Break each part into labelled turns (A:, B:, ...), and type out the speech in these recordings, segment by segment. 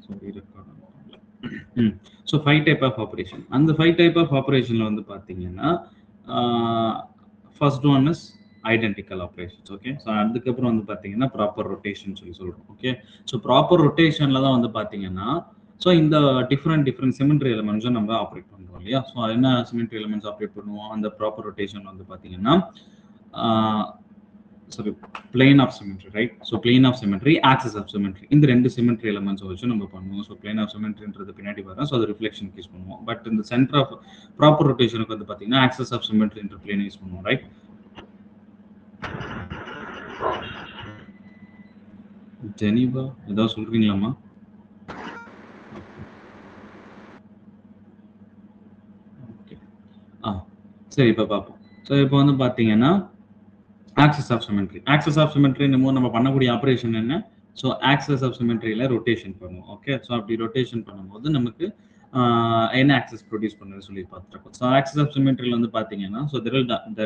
A: sorry, record பண்ணல. So 5 type of operation. அந்த 5 type ஆஃப் ஆப்ரேஷனில் வந்து பார்த்தீங்கன்னா first one is identical operations. Okay, so அதுக்கப்புறம் வந்து பார்த்தீங்கன்னா ப்ராப்பர் ரொட்டேஷன் சொல்கிறோம். ஓகே, ஸோ ப்ராப்பர் ரொட்டேஷனில் தான் வந்து பார்த்தீங்கன்னா ஸோ இந்த டிஃப்ரெண்ட் சிமெண்ட்ரி எலிமெண்ட்ஸும் நம்ம ஆப்ரேட் பண்ணுறோம் இல்லையா. ஸோ என்ன சிமெண்ட்ரி எலிமெண்ட்ஸ் ஆப்ரேட் பண்ணுவோம் அந்த ப்ராப்பர் ரொட்டேஷன் வந்து பார்த்தீங்கன்னா sorry, plane of symmetry, right? So plane of symmetry, axis of symmetry. இந்த ரெண்டு symmetry elements வச்சு நம்ம பண்ணுவோம். So plane of symmetryன்றது பின்னாடி வரும். So அது reflection யூஸ் பண்ணுவோம். பட் இந்த center of proper rotationக்கு வந்து பாத்தீங்கன்னா axis of symmetry என்ற plane யூஸ் பண்ணுவோம், right? ஜெனிவா ஏதாவது சொல்றீங்களாமா? ஓகே, சரி, இப்போ பார்ப்போம். ஸோ இப்போ வந்து பார்த்தீங்கன்னா axis of symmetry. Axis of சிமெட்ரின்னு நம்ம பண்ணக்கூடிய ஆப்ரேஷன் என்ன? ஸோ ஆக்சிஸ் ஆஃப் சிமெட்ரியில் ரொட்டேஷன் பண்ணுவோம். ஓகே, ஸோ அப்படி ரொட்டேஷன் பண்ணும்போது நமக்கு என்ன ஆக்சிஸ் ப்ரொடியூஸ் பண்ணுறது சொல்லி பார்த்துருக்கோம். ஸோ ஆக்சிஸ் ஆஃப் சிமெட்ரியில் வந்து பார்த்தீங்கன்னா so there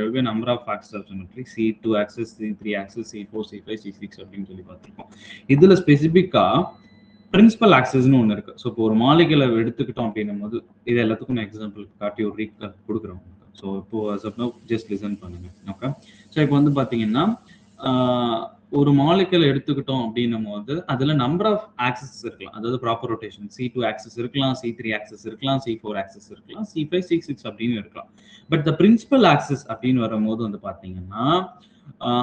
A: will be number of axis of symmetry, C2 axis, C3 axis, C4, C5, C6 அப்படின்னு சொல்லி பார்த்துருக்கோம். இதில் ஸ்பெசிஃபிக்காக பிரின்சிபல் ஆக்சிஸ்னு ஒன்று இருக்குது. ஸோ இப்போ ஒரு மாலிகுலை எடுத்துக்கிட்டோம் அப்படின்னும் போது இது எல்லாத்துக்கும் நான் எக்ஸாம்பிள் காட்டி ஒரு ரீகால் கொடுக்குறோம். ஸோ இப்போ ஜஸ்ட் லிசன் பண்ணுங்க. ஓகே, ஸோ இப்போ வந்து பார்த்தீங்கன்னா ஒரு மாலிகுலை எடுத்துக்கிட்டோம் அப்படின்னும் போது அதில் நம்பர் ஆஃப் ஆக்சிஸ் இருக்கலாம். அதாவது ப்ராப்பர் ரொட்டேஷன் C2 ஆக்சிஸ் இருக்கலாம், C3 ஆக்சிஸ் இருக்கலாம், C4 ஆக்சிஸ் இருக்கலாம், C5, C6 அப்படின்னு இருக்கலாம். பட் த பிரின்சிபல் ஆக்சிஸ் அப்படின்னு வரும்போது வந்து பார்த்தீங்கன்னா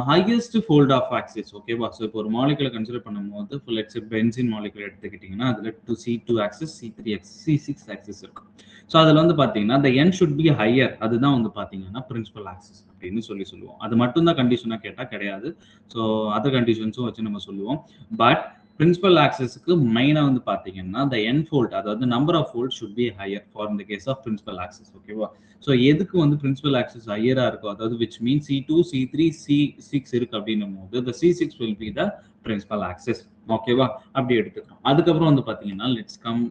A: ஹையஸ்ட் ஃபோல்ட் ஆஃப் ஆக்சிஸ். ஓகேவா? ஸோ இப்போ ஒரு மாலிகுலை கன்சிடர் பண்ணும்போது லெட்ஸ் சே பென்சின் மாலிகுலை எடுத்துக்கிட்டிங்கன்னா அதில் C2 axis, C3 axis, C6 axis இருக்கும். ஸோ அதில் வந்து பார்த்தீங்கன்னா the n should be higher. அதுதான் வந்து பார்த்தீங்கன்னா பிரின்சிபல் ஆக்சிஸ் அப்படின்னு சொல்லுவோம். அது மட்டும்தான் கண்டிஷனாக கேட்டால் கிடையாது. ஸோ அதர் கண்டிஷன்ஸும் வச்சு நம்ம சொல்லுவோம். பட் பிரின்சிபல் ஆக்சிஸ்க்கு மெயினாக வந்து பார்த்தீங்கன்னா the n fold, அதாவது number of fold should be higher for in the case of principal axis. ஓகேவா? ஸோ எதுக்கு வந்து பிரின்சிபல் ஆக்சிஸ் ஹையராக இருக்கும், அதாவது which mean C2, C3, C6 இருக்கு அப்படின்னும் போது the C6 will be the principal axis. ஓகேவா? அப்படி எடுத்துக்கிறோம். அதுக்கப்புறம் வந்து பார்த்தீங்கன்னா லெட்ஸ் கம்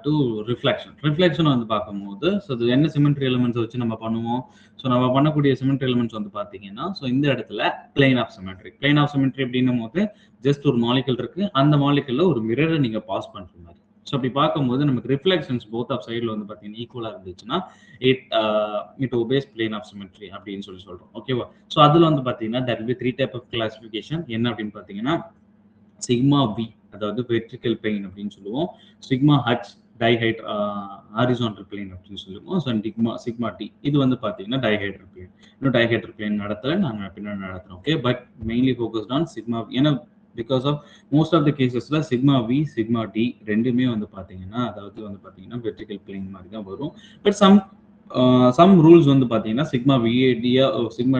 A: டு ரிஃப்ளெக்ஷன் வந்து பார்க்கும்போது ஸோ இது என்ன சிமெண்ட்ரி எலிமெண்ட்ஸ் வச்சு நம்ம பண்ணுவோம். ஸோ நம்ம பண்ணக்கூடிய சிமெண்ட்ரி எலிமெண்ட்ஸ் வந்து பார்த்தீங்கன்னா ஸோ இந்த இடத்துல plane of symmetry. Plane of symmetry அப்படின்னும் போது ஜஸ்ட் ஒரு மாலிகுல் இருக்கு, அந்த மாலிகுல்ல ஒரு மிரரை நீங்க பாஸ் பண்ற மாதிரி. ஸோ அப்படி பார்க்கும்போது நமக்கு ரிஃப்ளெக்ஷன்ஸ் போத் ஆஃப் சைடில் வந்து பார்த்தீங்கன்னா ஈக்குவலாக இருந்துச்சுன்னா it obeys plane of symmetry அப்படின்னு சொல்றோம். ஓகேவா? ஸோ அதில் வந்து பார்த்தீங்கன்னா there will be 3 type of classification. என்ன அப்படின்னு பார்த்தீங்கன்னா சிக்மா வி, அதாவது வெர்டிக்கல் பிளேன் அப்படின்னு சொல்லுவோம். சிக்மா ஹச் டைஹைட் ஹாரிசான்டல் பிளேன் அப்படின்னு சொல்லுவோம். ஸோ சிக்மா டி இது வந்து பார்த்தீங்கன்னா டைஹைட்ரல் பிளேன். இன்னும் டைஹைட்ரல் பிளேன் நான் பின்னாடி நடத்துறேன். Okay, but mainly focused on sigma. ஏன்னா because of most of the கேசஸ்ல சிக்மா வி, சிக்மா டி ரெண்டுமே வந்து பார்த்தீங்கன்னா அதாவது வந்து பார்த்தீங்கன்னா வெர்டிக்கல் பிளேன் மாதிரி தான் வரும். பட் சம் ரூல்ஸ் வந்து பார்த்தீங்கன்னா சிக்மா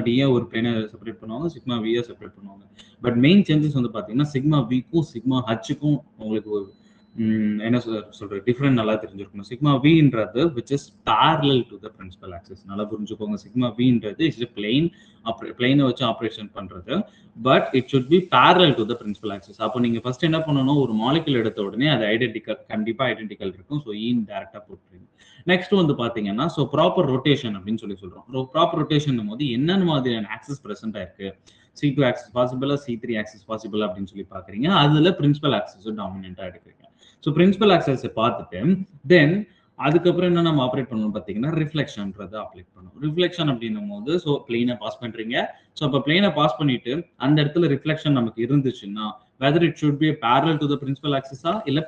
A: டியா ஒரு பிளேனை செப்பரேட் பண்ணுவாங்க, சிக்மா வியா செப்பரேட் பண்ணுவாங்க. பட் மெயின் சேஞ்சஸ் வந்து பார்த்தீங்கன்னா சிக்மா விக்கும் சிக்மா ஹச்சுக்கும் உங்களுக்கு என்ன சொல்ற டிஃப்ரெண்ட் நல்லா தெரிஞ்சிருக்கணும். சிக்மா வின்றது which is parallel to the principal axis. நல்லா புரிஞ்சுக்கோங்க. சிக்மா வின்றது இஸ் பிளேனை வச்சு ஆப்ரேஷன் பண்றது. But it should be parallel to the principal axis. அப்போ நீங்க ஃபர்ஸ்ட் என்ன பண்ணணும், ஒரு மாலிகுல் எடுத்த உடனே அது கண்டிப்பா ஐடென்டிக்கல் இருக்கும். ஸோ இன் டைரக்டா போட்டுருங்க. நெக்ஸ்ட் வந்து பாத்தீங்கன்னா ஸோ ப்ராப்பர் ரொட்டேஷன் அப்படின்னு சொல்றோம். ப்ராப்பர் ரொட்டேஷன் போது என்னென்ன மாதிரியான ஆக்சிஸ் பிரசென்ட் ஆயிருக்கு, C2 ஆக்சிஸ் பாசிபிளா, C3 ஆக்சிஸ் பாசிபிளா அப்படின்னு சொல்லி பாக்குறீங்க. அதுல பிரின்சிபல் ஆக்சிஸ் டாமினண்டா எடுக்கிறீங்க. ஸோ பிரின்சிபல் ஆக்சிஸ் பார்த்துட்டு தென் அதுக்கப்புறம் என்ன நம்ம ஆப்ரேட் பண்ணணும் பார்த்தீங்கன்னா ரிஃப்ளெக்ஷன்ன்றதை அப்ளேட் பண்ணுவோம். ரிஃப்ளெக்ஷன் அப்படின்னும் போது ஸோ பிளேனை பாஸ் பண்றீங்க. ஸோ அப்போ பிளேனை பாஸ் பண்ணிட்டு அந்த இடத்துல ரிஃப்ளெக்ஷன் நமக்கு இருந்துச்சுன்னா whether it should be parallel to the principal ஆக்சிஸா இல்ல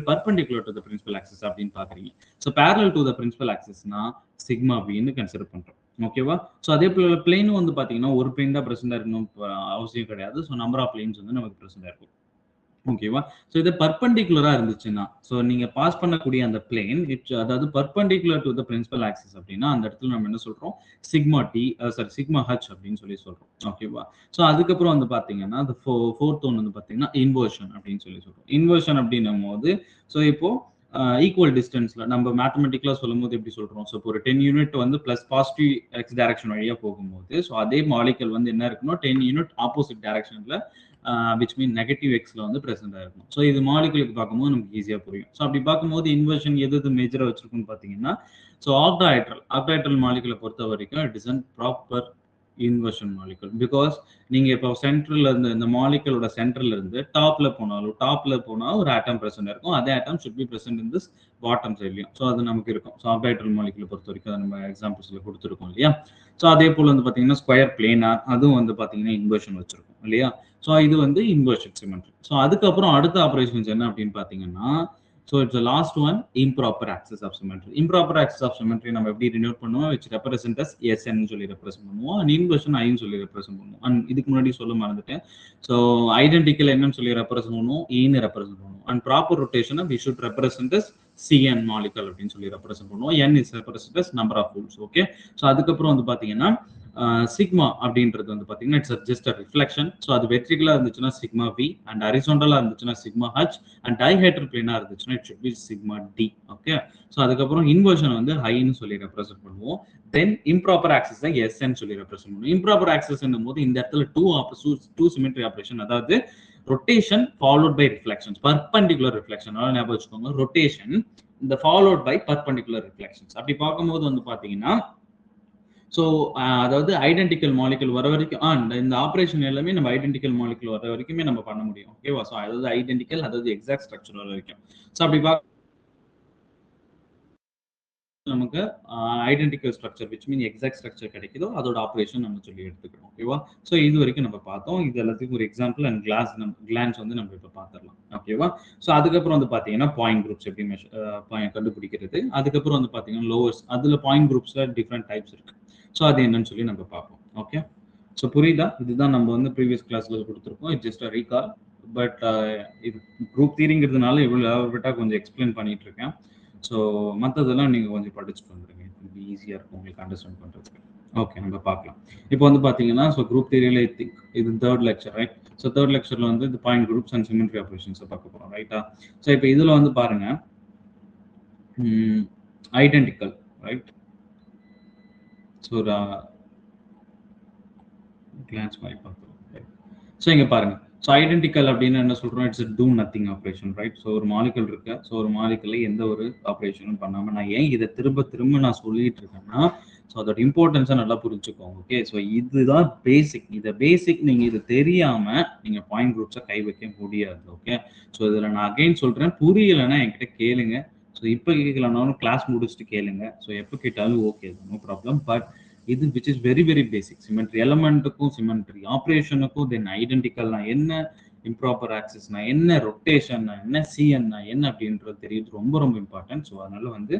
A: perpendicular to the principal axis அப்படின்னு பாக்குறீங்க. So parallel to the principal axisனா சிக்மா வின்னு கன்சிடர் பண்றோம். ஓகேவா? ஸோ அதே போல பிளேனும் வந்து பாத்தீங்கன்னா ஒரு பிளேன் தான் பிரசண்டா இருக்கணும் அவசியம் கிடையாது. ஸோ நம்பர் ஆஃப் பிளேன்ஸ் வந்து நமக்கு பிரசண்டா இருக்கும். ஓகேவா? ஸோ இது பர்பண்டிகுலரா இருந்துச்சுன்னா ஸோ நீங்க பாஸ் பண்ணக்கூடிய அந்த பிளேன் அதாவது perpendicular to the principal axis அப்படின்னா அந்த இடத்துல நம்ம என்ன சொல்றோம், சிக்மா டி சிக்மா ஹச் அப்படின்னு சொல்றோம். ஓகேவா? ஸோ அதுக்கப்புறம் வந்து பாத்தீங்கன்னா அந்த ஃபோர்த் ஒன் வந்து பாத்தீங்கன்னா இன்வர்ஷன் அப்படின்னு சொல்றோம். இன்வர்ஷன் அப்படின்னும் போது ஸோ இப்போ ஈக்குவல் டிஸ்டன்ஸ்ல நம்ம மேத்தமெட்டிக்கலா சொல்லும் போது எப்படி சொல்றோம், ஸோ இப்போ ஒரு 10 யூனிட் வந்து பிளஸ் பாசிட்டிவ் எக்ஸ் டைரக்ஷன் வழியா போகும்போது ஸோ அதே மாலிகல் வந்து என்ன இருக்கணும் 10 யூனிட் ஆப்போசிட் டைரக்ஷன்ல which mean நெகட்டிவ் எக்ஸ்ல வந்து பிரசன்ட் ஆயிருக்கும். ஸோ இது மாலிகுலுக்கு பார்க்கும்போது நமக்கு ஈஸியா புரியும். ஸோ அப்படி பார்க்கும்போது இன்வர்ஷன் எது மேஜரா வச்சிருக்குன்னு பாத்தீங்கன்னா ஸோ ஆக்டாஹைட்ரல் மாலிகுலை பொறுத்த வரைக்கும் it is an proper inversion molecule. Because நீங்க இப்போ சென்டர்ல இருந்து இந்த மாலிகுலோட சென்டர்ல இருந்து டாப்ல போனா ஒரு ஆட்டம் பிரசன்ட் இருக்கும். அதே atom should be present in this bottom சைட்லயும். ஸோ அது நமக்கு இருக்கும். ஸோ ஆர்பிட்டல் மாலிகுலை பொறுத்த வரைக்கும் அதை நம்ம எக்ஸாம்பிள்ஸ்ல கொடுத்துருக்கோம் இல்லையா. ஸோ அதே போல வந்து பாத்தீங்கன்னா ஸ்கொயர் பிளேனார் அதுவும் வந்து பாத்தீங்கன்னா இன்வர்ஷன் வச்சிருக்கும் இல்லையா. ஸோ இது வந்து இன்வர்ஷன் சிமெட்ரி. ஸோ அதுக்கப்புறம் அடுத்த ஆபரேஷன்ஸ் என்ன அப்படின்னு பாத்தீங்கன்னா, so it's the last one, improper axis of symmetry. Improper axis of symmetry நம்ம எப்படி denote பண்ணுவோம், which represent as SN சொல்லி represent பண்ணுவோம், and inversion I சொல்லி represent பண்ணுவோம். and இதுக்கு முன்னாடி சொல்ல மறந்துட்டேன். so identical என்னன்னு சொல்லி represent பண்ணுவோம், E ன்னு represent பண்ணுவோம். and proper rotation we should represent as CN molecule அப்படின்னு சொல்லி represent பண்ணுவோம். N is represented as number of moles. okay. so அதுக்கப்புறம் வந்து பாத்தீங்கன்னா சிக்மா அப்படின்றது வந்து பாத்தீங்கன்னா இட்ஸ் ஜஸ்ட் ரிஃப்ளெக்ஷன். ஸோ அது வெர்டிகலா இருந்துச்சுன்னா சிக்மா வி, அண்ட் ஹரிசாண்டலா இருந்துச்சுன்னா சிக்மா ஹச், அண்ட் டைஹெட்ரல் பிளேனா இருந்துச்சுன்னா it should be sigma D. Okay. So அதுக்கப்புறம் இன்வர்ஷன் வந்து ஹைன்னு சொல்லி ரெப்ரசென்ட் பண்ணுவோம். தென் இம்ப்ராப்பர் ஆக்சஸ் தான் எஸ்ன்னு சொல்லி ரெப்ரசென்ட் பண்ணுவோம். இம்ப்ராப்பர் ஆக்சஸ் போது இந்த இடத்துல டூ சிமெட்ரி ஆபரேஷன், அதாவது rotation followed by reflections, perpendicular reflection ஞாபகம் வச்சுக்கோங்க. ரொட்டேஷன் இந்த ஃபாலோட் பை பர்பெண்டிகுலர் ரிஃப்ளெக்ஷன்ஸ். அப்படி பார்க்கும்போது வந்து பாத்தீங்கன்னா ஸோ அதாவது ஐடென்டிக்கல் மாலிகுல் வர வரைக்கும் இந்த ஆப்ரேஷன் எல்லாமே நம்ம ஐடென்டிக்கல் மாலிகுல் வர வரைக்குமே நம்ம பண்ண முடியும். ஓகேவா. ஸோ அதாவது ஐடென்டிக்கல், அதாவது எக்ஸாக்ட் ஸ்ட்ரக்சர் வர வரைக்கும். ஸோ அப்படி நமக்கு identical structure which mean exact structure கிடைக்குதோ அதோட ஆப்ரேஷன் நம்ம சொல்லி எடுத்துக்கிறோம். ஓகேவா. ஸோ இது வரைக்கும் நம்ம பார்த்தோம். இது எல்லாத்துக்கும் ஒரு எக்ஸாம்பிள் அண்ட் கிளான்ஸ் வந்து நம்ம இப்போ பார்த்துடலாம். ஓகேவா. ஸோ அதுக்கப்புறம் வந்து பார்த்தீங்கன்னா பாயிண்ட் குரூப்ஸ் எப்படி கண்டுபிடிக்கிறது. அதுக்கப்புறம் வந்து பார்த்தீங்கன்னா லோவர்ஸ், அதில் பாயிண்ட் குரூப்ஸில் டிஃப்ரெண்ட் டைப்ஸ் இருக்கு. ஸோ அது என்னன்னு சொல்லி நம்ம பார்ப்போம். ஓகே. ஸோ புரியுதா. இதுதான் நம்ம வந்து ப்ரீவியஸ் கிளாஸ்ல கொடுத்துருக்கோம். It's just a recall. But இது குரூப் தியரிங்கிறதுனால இவ்வளோ விட்டா கொஞ்சம் எக்ஸ்பிளைன் பண்ணிட்டு இருக்கேன். ஸோ மற்றதெல்லாம் நீங்கள் கொஞ்சம் படிச்சுட்டு வந்துடுங்க. இது ஈஸியாக இருக்கும் உங்களுக்கு அண்டர்ஸ்டாண்ட் பண்ணுறதுக்கு. ஓகே, நம்ம பார்க்கலாம். இப்போ வந்து பார்த்தீங்கன்னா ஸோ குரூப் தியரியில் இது third lecture, right. So third லெக்சரில் வந்து இந்த பாயிண்ட் குரூப்ஸ் அண்ட் சிமெட்ரி ஆபரேஷன்ஸை பார்க்க போகிறோம், ரைட்டா. ஸோ இப்போ இதில் வந்து பாருங்க ஐடென்டிக்கல், ரைட். ஸோ ஒரு கிளான்ஸ் மாதிரி பார்க்குறோம். ஸோ இங்கே பாருங்க. ஸோ ஐடென்டிக்கல் அப்படின்னு என்ன சொல்றோம், it's two nothing operation, right. So ஒரு மாலிகுல் இருக்கு. ஸோ ஒரு மாலிகுல்ல எந்த ஒரு ஆப்ரேஷனும் பண்ணாம நான் ஏன் இதை திரும்ப நான் சொல்லிட்டு இருக்கேன்னா, ஸோ அதோட இம்பார்ட்டன்ஸை நல்லா புரிஞ்சுக்கோங்க. ஓகே. ஸோ இதுதான் பேசிக். இதை பேசிக் நீங்க இது தெரியாம நீங்க பாயிண்ட் குரூப்ஸை கை வைக்க முடியாது. ஓகே. ஸோ இதில் நான் அகைன் சொல்றேன், புரியலைன்னா என்கிட்ட கேளுங்க. ஸோ இப்போ கேட்கலனாலும் கிளாஸ் முடிச்சுட்டு கேளுங்க. ஸோ எப்போ கேட்டாலும் ஓகே, நோ ப்ராப்ளம். பட் இது which is very very basic. Symmetry எலமெண்ட்டுக்கும் சிமெட்ரி ஆப்ரேஷனுக்கும் தென் ஐடென்டிக்கல்னா என்ன, இம்ப்ராப்பர் ஆக்சிஸ்னா என்ன, ரொட்டேஷன்னா என்ன, சிஎன்னா என்ன அப்படின்றது தெரியுது ரொம்ப ரொம்ப இம்பார்ட்டன்ட். ஸோ அதனால வந்து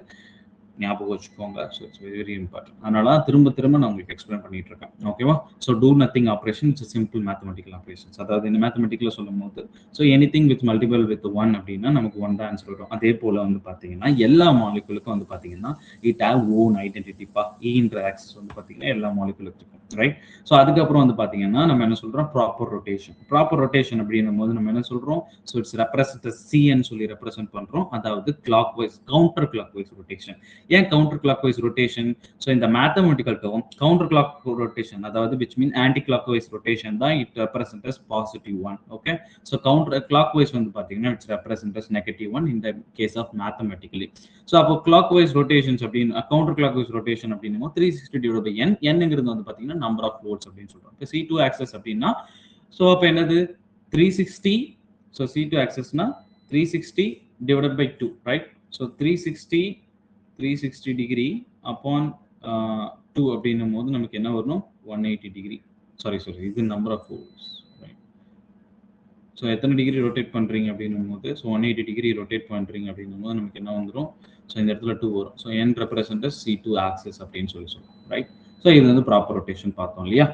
A: ஞாபகம் வச்சுக்கோங்க. So it's very very important. அதனால திரும்ப நான் உங்களுக்கு எக்ஸ்பிளைன் பண்ணிட்டு இருக்கேன். ஓகேவா. So two nothing operation it's simple mathematical operations. அதாவது இந்த மேத்தமெட்டிக்கல சொல்லும் போது so anything with multiple with one அப்படின்னா நமக்கு ஒன் தான் ஆன்சர் வரும். அதே போல வந்து பார்த்தீங்கன்னா எல்லா மாலிகுலுக்கும் வந்து பார்த்தீங்கன்னா இட் ஹேவ் ஓன் ஐடென்டிட்டிப்பா. ஈன்ற ஆக்சஸ் வந்து பார்த்தீங்கன்னா எல்லா மாலிகுலுக்கும், ரைட். ஸோ அதுக்கப்புறம் வந்து பார்த்தீங்கன்னா நம்ம என்ன சொல்றோம், ப்ராப்பர் ரொட்டேஷன். ப்ராப்பர் ரொட்டேஷன் அப்படின்னும் போது நம்ம என்ன சொல்றோம், ஸோ இட்ஸ் ரெப்ரசன்ட் சிஎன் சொல்லி ரெப்ரசென்ட் பண்றோம். அதாவது clock wise, counter clock wise rotation. ஏன் counter clock wise rotation? So இந்த mathematical term counter clock rotation, அதாவது which mean anti clock wise rotation தான் it represent as positive one. Okay. So counter clock wise வந்து பார்த்தீங்கன்னா it's represent as negative one in the case of mathematically. So அப்போ clockwise rotations அப்படின்னு counter clock wise rotation அப்படின்னும் 360 divide by n. என்னங்கிறது வந்து பார்த்தீங்கன்னா number of volts அப்படின்னு சொல்றோம். இப்போ C2 ஆக்சஸ் அப்படின்னா ஸோ அப்போ என்னது 360. ஸோ C2 ஆக்சஸ்னா 360 divide by 2, right. So 360 degree அப்பான் 2 அப்படின்னும் போது நமக்கு என்ன வரணும், 180 டிகிரி. சாரி இது நம்பர் ஆஃப் வோல்ட்ஸ். ஸோ எத்தனை டிகிரி ரொட்டேட் பண்ணுறீங்க அப்படின்னும் போது ஸோ 180 டிகிரி ரொட்டேட் பண்ணுறீங்க அப்படின்னும் போது நமக்கு என்ன வந்துடும், ஸோ இந்த இடத்துல 2 வரும். So n represent C2 access அப்படின்னு சொல்லி சொல்லுவோம், ரைட். ஸோ இது வந்து ப்ராப்பர் ரொட்டேஷன் பார்த்தோம் இல்லையா.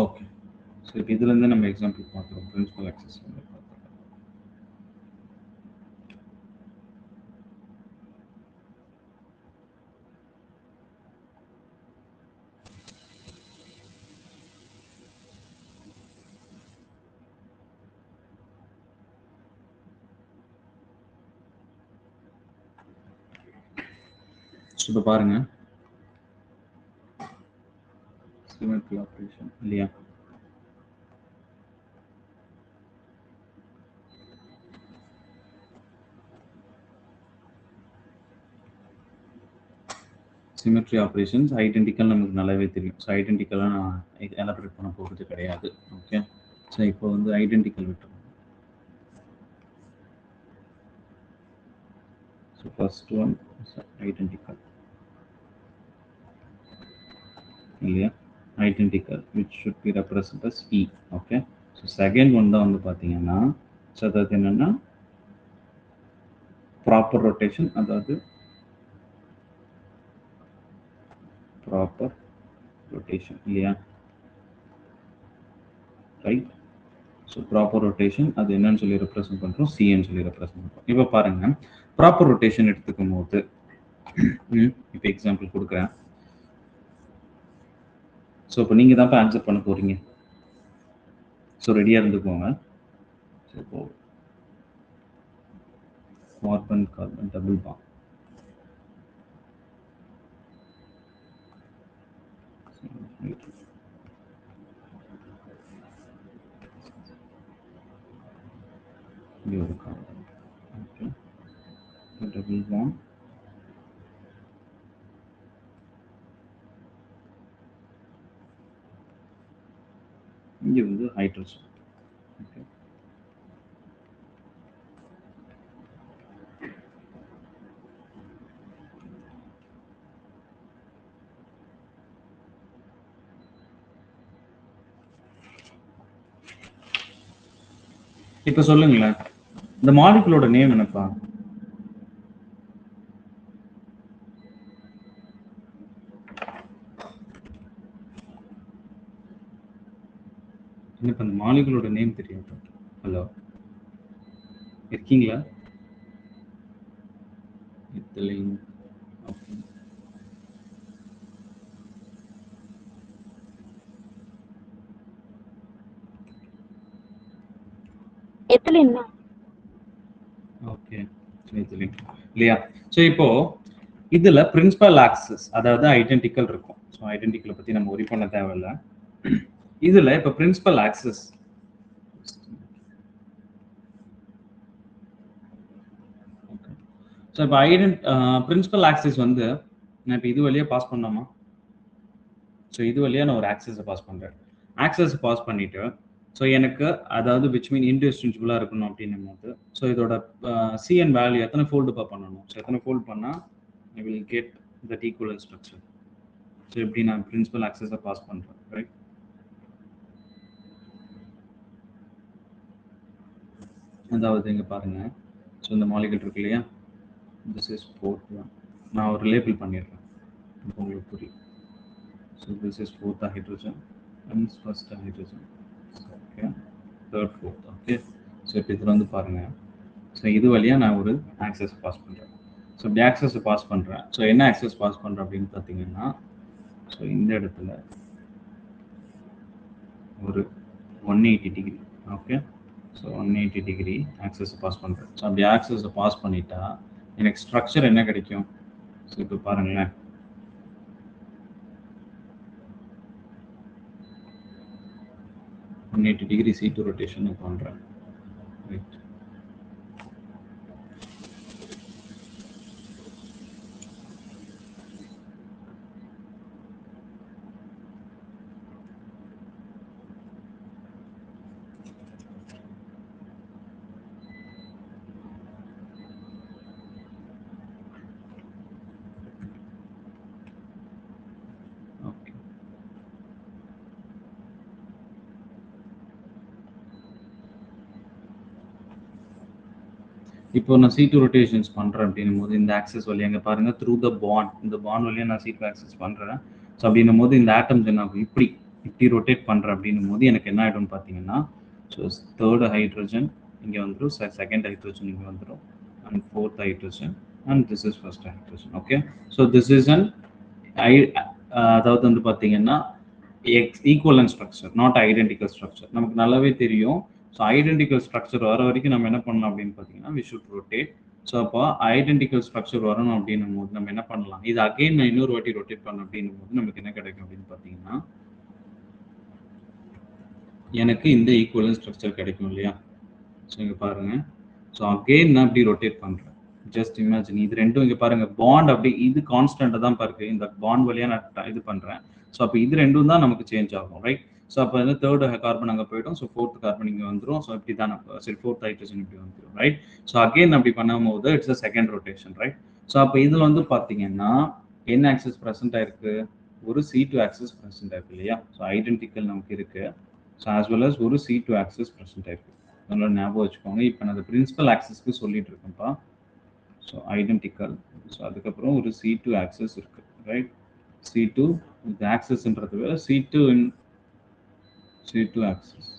A: ஓகே. ஸோ இப்போ இதுலேருந்து நம்ம எக்ஸாம்பிள் பார்க்குறோம். பிரின்சிபல் ஆக்சஸ் வந்து பார்த்துக்கலாம். இப்போ பாருங்க, சிமெட்ரி ஆப்ரேஷன் இல்லையா? சிமெட்ரி ஆப்ரேஷன்ஸ் ஐடென்டிக்கல் நமக்கு நல்லாவே தெரியும். ஸோ ஐடென்டிக்கலாக நான் எலாபரேட் பண்ண போகிறது கிடையாது. ஓகே, ஸோ இப்போ வந்து ஐடென்டிக்கல் விட்டுருவோம். ஸோ ஃபர்ஸ்ட் ஒன் ஐடென்டிக்கல் இல்லையா? Identical which should be represent as E. Okay, so second one தான் வந்து பார்த்தீங்கன்னா, ஸோ அதாவது என்னென்னா ப்ராப்பர் ரொட்டேஷன், அதாவது ப்ராப்பர் ரொட்டேஷன் இல்லையா? ரைட். ஸோ ப்ராப்பர் ரொட்டேஷன் அது என்னன்னு சொல்லி ரெப்ரசென்ட் பண்ணுறோம், சின்னு சொல்லி ரெப்ரசென்ட் பண்ணுறோம். இப்போ பாருங்க, ப்ராப்பர் ரொட்டேஷன் எடுத்துக்கும் போது இப்போ எக்ஸாம்பிள் கொடுக்குறேன். ஸோ இப்போ நீங்கள் தான் ஆன்சர் பண்ண போறீங்க. ஸோ ரெடியாக இருந்துக்கோங்க. ஸோ இப்போ கார்பன் கார்பன் டபுள் பாண்ட், இங்கே ஒரு கார்பன். ஓகே, டபுள் பாண்ட், இங்கே வந்து ஹைட்ரஜன். ஓகே, இப்போ சொல்லுங்களேன், இந்த மாலிகுலோட நேம் என்னப்பா? என்னப்பா இந்த மாலிகுலோட நேம் தெரியும்? ஹலோ, இருக்கீங்களா? Ethylene. Okay,
B: ethylene.
A: Okay, ethylene இல்லையா? ஸோ இப்போ இதுல பிரின்சிபல் ஆக்சிஸ் அதாவது ஐடென்டிக்கல் இருக்கும். ஸோ ஐடென்டிக்கலை பத்தி நம்ம ஒரி பண்ண தேவையில்லை. இதுல இப்போ பிரின்சிபல் ஆக்சிஸ் ஸோ இப்போ பிரின்சிபல் ஆக்சிஸ் வந்து நான் இப்போ இது வழியா பாஸ் பண்ணாமா? ஸோ இது வழியா நான் ஒரு ஆக்சிஸை பாஸ் பண்றேன். ஆக்சிஸ் பாஸ் பண்ணிட்டு ஸோ எனக்கு அதாவது விச் மீன் இன்டிஸ்டிங்பிளாக இருக்கணும் அப்படின்னும் போது ஸோ இதோட சிஎன் வேல்யூ எத்தனை ஃபோல்டுப்பா பண்ணணும்? ஸோ எத்தனை ஃபோல்ட் பண்ணால் I will get that equal structure. So எப்படி நான் பிரின்சிபல் ஆக்சிஸை பாஸ் பண்ணுறேன், ரைட்? அதாவது இங்கே பாருங்க, ஸோ இந்த மாலிகுல் இருக்கு இல்லையா, திஸ் இஸ் ஃபோர்த் ஒன். நான் ஒரு லேபிள் பண்ணிடுறேன், இப்போ உங்களுக்கு புரியும். So this is fourth hydrogen and first hydrogen. Okay, third fourth. Okay, so இப்போ இதில் வந்து பாருங்கள், ஸோ இது வழியாக நான் ஒரு ஆக்சஸ் பாஸ் பண்ணுறேன். ஸோ இப்படி ஆக்சஸ் பாஸ் பண்ணுறேன். ஸோ என்ன ஆக்சஸ் பாஸ் பண்ணுறேன் அப்படின்னு பார்த்தீங்கன்னா, ஸோ இந்த இடத்துல ஒரு 180 degree. Okay, so 180 degree axis pass பண்ணுறேன். ஸோ அப்படி ஆக்சஸை பாஸ் பண்ணிட்டா எனக்கு ஸ்ட்ரக்சர் என்ன கிடைக்கும்? ஸோ இப்போ பாருங்களேன், டிகிரி C2 ரொட்டேஷன் பண்ணுறேன், ரைட்? இப்போ நான் C2 ரொட்டேஷன்ஸ் பண்ணுறேன் அப்படின்னும் போது இந்த ஆக்சஸ் வழியாக அங்கே பாருங்கள், த்ரூ த பாண்ட், இந்த பாண்ட் வழியாக நான் C2 ஆக்சஸ் பண்ணுறேன். ஸோ அப்படின்னும் போது இந்த ஆட்டம்ஸ் என்ன ஆகும், இப்படி ரொட்டேட் பண்ணுறேன் அப்படின்னும் போது எனக்கு என்ன ஆகிடும்னு பார்த்தீங்கன்னா, ஸோ தேர்டு ஹைட்ரஜன் இங்கே வந்துடும், செகண்ட் ஹைட்ரஜன் இங்கே வந்துடும், and fourth hydrogen, and this is first hydrogen. Okay, so this is an அதாவது வந்து பார்த்தீங்கன்னா equivalent structure, not identical structure. நமக்கு நல்லாவே தெரியும். ஸோ ஐடென்டிக்கல் ஸ்ட்ரக்சர் வர வரைக்கும் நம்ம என்ன பண்ணலாம் அப்படின்னு பார்த்தீங்கன்னா, வி ஷுட் ரொட்டேட். ஸோ அப்போ ஐடென்டிக்கல் ஸ்ட்ரக்சர் வரணும் அப்படின்னும் போது நம்ம என்ன பண்ணலாம், இது அகைன் நான் இன்னொரு வாட்டி ரொட்டேட் பண்ண அப்படின்னும் போது நமக்கு என்ன கிடைக்கும் அப்படின்னு பார்த்தீங்கன்னா, எனக்கு இந்த ஈக்குவலன்ட் ஸ்ட்ரக்சர் கிடைக்கும் இல்லையா? ஸோ இங்க பாருங்க. ஸோ அகெயின் நான் இப்படி ரொட்டேட் பண்றேன். ஜஸ்ட் இமேஜின் இது ரெண்டும் இங்க பாருங்க பாண்ட் அப்படி இது கான்ஸ்டன்ட்டா தான் இருக்கு. இந்த பாண்ட் வழியா நான் இது பண்றேன். ஸோ அப்போ இது ரெண்டும் தான் நமக்கு சேஞ்ச் ஆகும், ரைட்? ஸோ அப்போ வந்து தேர்ட் கார்பன் அங்கே போயிடும். ஸோ ஃபோர்த் கார்பன் இங்கே வந்துடும். ஸோ இப்படி தான் சரி ஃபோர்த் ஹைட்ரஜன் இப்படி வந்துடும், ரைட்? ஸோ அகெயின் அப்படி பண்ணும்போது it's a second rotation, right? So அப்போ இதில் வந்து பார்த்தீங்கன்னா என்ன ஆக்சிஸ் ப்ரெசென்ட் ஆயிருக்கு? ஒரு C2 ஆக்சிஸ் ப்ரெசென்ட் ஆயிருக்கு இல்லையா? ஸோ ஐடென்டிக்கல் நமக்கு இருக்கு. ஸோ ஆஸ் வெல் அஸ் ஒரு C2 ஆக்சிஸ் ப்ரெசென்ட் ஆயிருக்கு. நல்லா ஞாபகம் வச்சுக்கோங்க. இப்போ நான் அந்த பிரின்சிபல் ஆக்சிஸ்க்கு சொல்லிட்டு இருக்கேன்ப்பா. So identical. ஸோ அதுக்கப்புறம் ஒரு C2 ஆக்சிஸ் இருக்கு, ரைட்? C2 இது ஆக்சிஸ்ன்றது வேற, C2 ஆக்சிஸ்,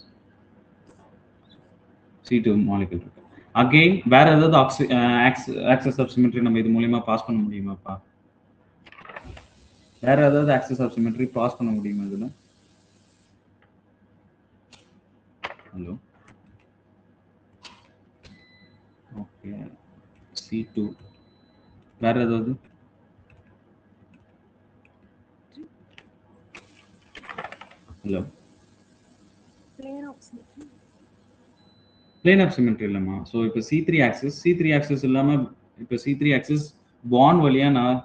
A: C2 மாலிகுல் இருக்கு. அகைன் வேற ஏதாவது ஆக்சிஸ் ஆஃப் சிமெட்ரி நம்ம இது மூலமா பாஸ் பண்ண முடியுமாப்பா? வேற ஏதாவது ஆக்சிஸ் ஆஃப் சிமெட்ரி பாஸ் பண்ண முடியுமா இதுல? Hello, okay. C2 வேற ஏதாவது? ஹலோ, பிளேன் ஆஃப் சிமெட்ரி இல்லைம்மா. ஸோ இப்போ C3 ஆக்சிஸ் இல்லாமல் இப்போ C3 ஆக்சிஸ் பாண்ட் வழியாக நான்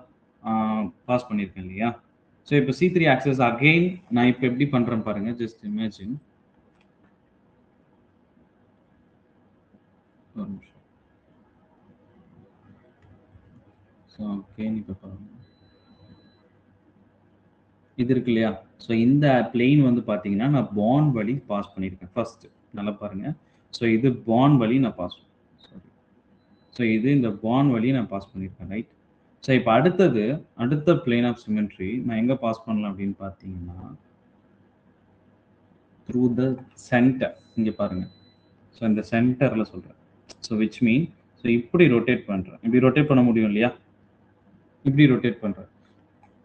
A: பாஸ் பண்ணியிருக்கேன் இல்லையா? ஸோ இப்போ C3 ஆக்சிஸ் அகெயின் நான் இப்போ எப்படி பண்ணுறேன் பாருங்க. ஜஸ்ட் இமேஜின் ஒரு நிமிஷம். ஸோ அகெயின் இப்போ பாருங்க இது இருக்கு இல்லையா? ஸோ இந்த பிளெயின் வந்து பார்த்தீங்கன்னா நான் பாண்ட் வழி பாஸ் பண்ணியிருக்கேன் ஃபர்ஸ்ட். நல்லா பாருங்க. ஸோ இது பாண்ட் வழி நான் பாஸ், சாரி, ஸோ இது இந்த பாண்ட் வழி நான் பாஸ் பண்ணியிருக்கேன், ரைட்? ஸோ இப்போ அடுத்த பிளேன் ஆஃப் சிமெட்ரி நான் எங்கே பாஸ் பண்ணலாம் அப்படின்னு பார்த்தீங்கன்னா த்ரூ த சென்டர். இங்கே பாருங்க. ஸோ இந்த சென்டரில் சொல்கிறேன். ஸோ விச் மீன் ஸோ இப்படி ரொட்டேட் பண்ணுறேன். இப்படி ரொட்டேட் பண்ண முடியும் இல்லையா? இப்படி ரொட்டேட் பண்ணுறேன்.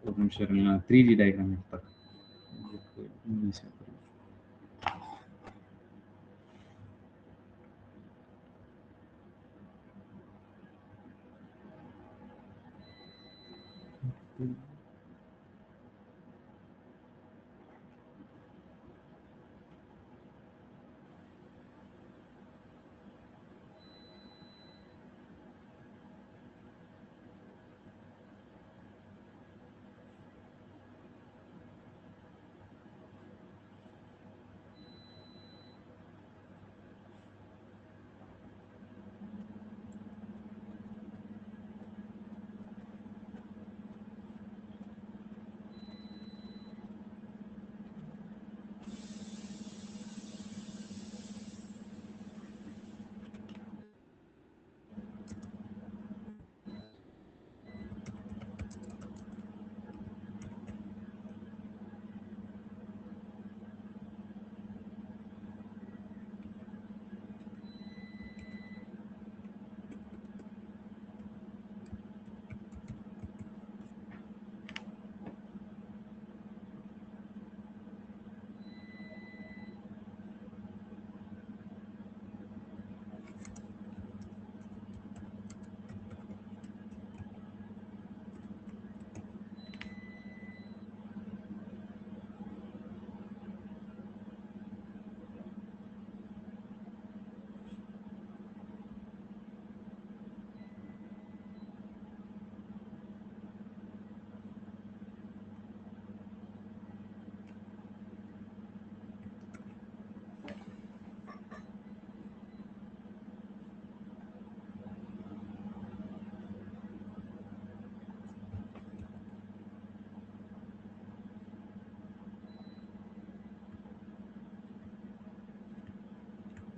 A: ஒரு நிமிஷம் இருங்க, நான் 3D டயக்ராம் எடுத்துறேன்.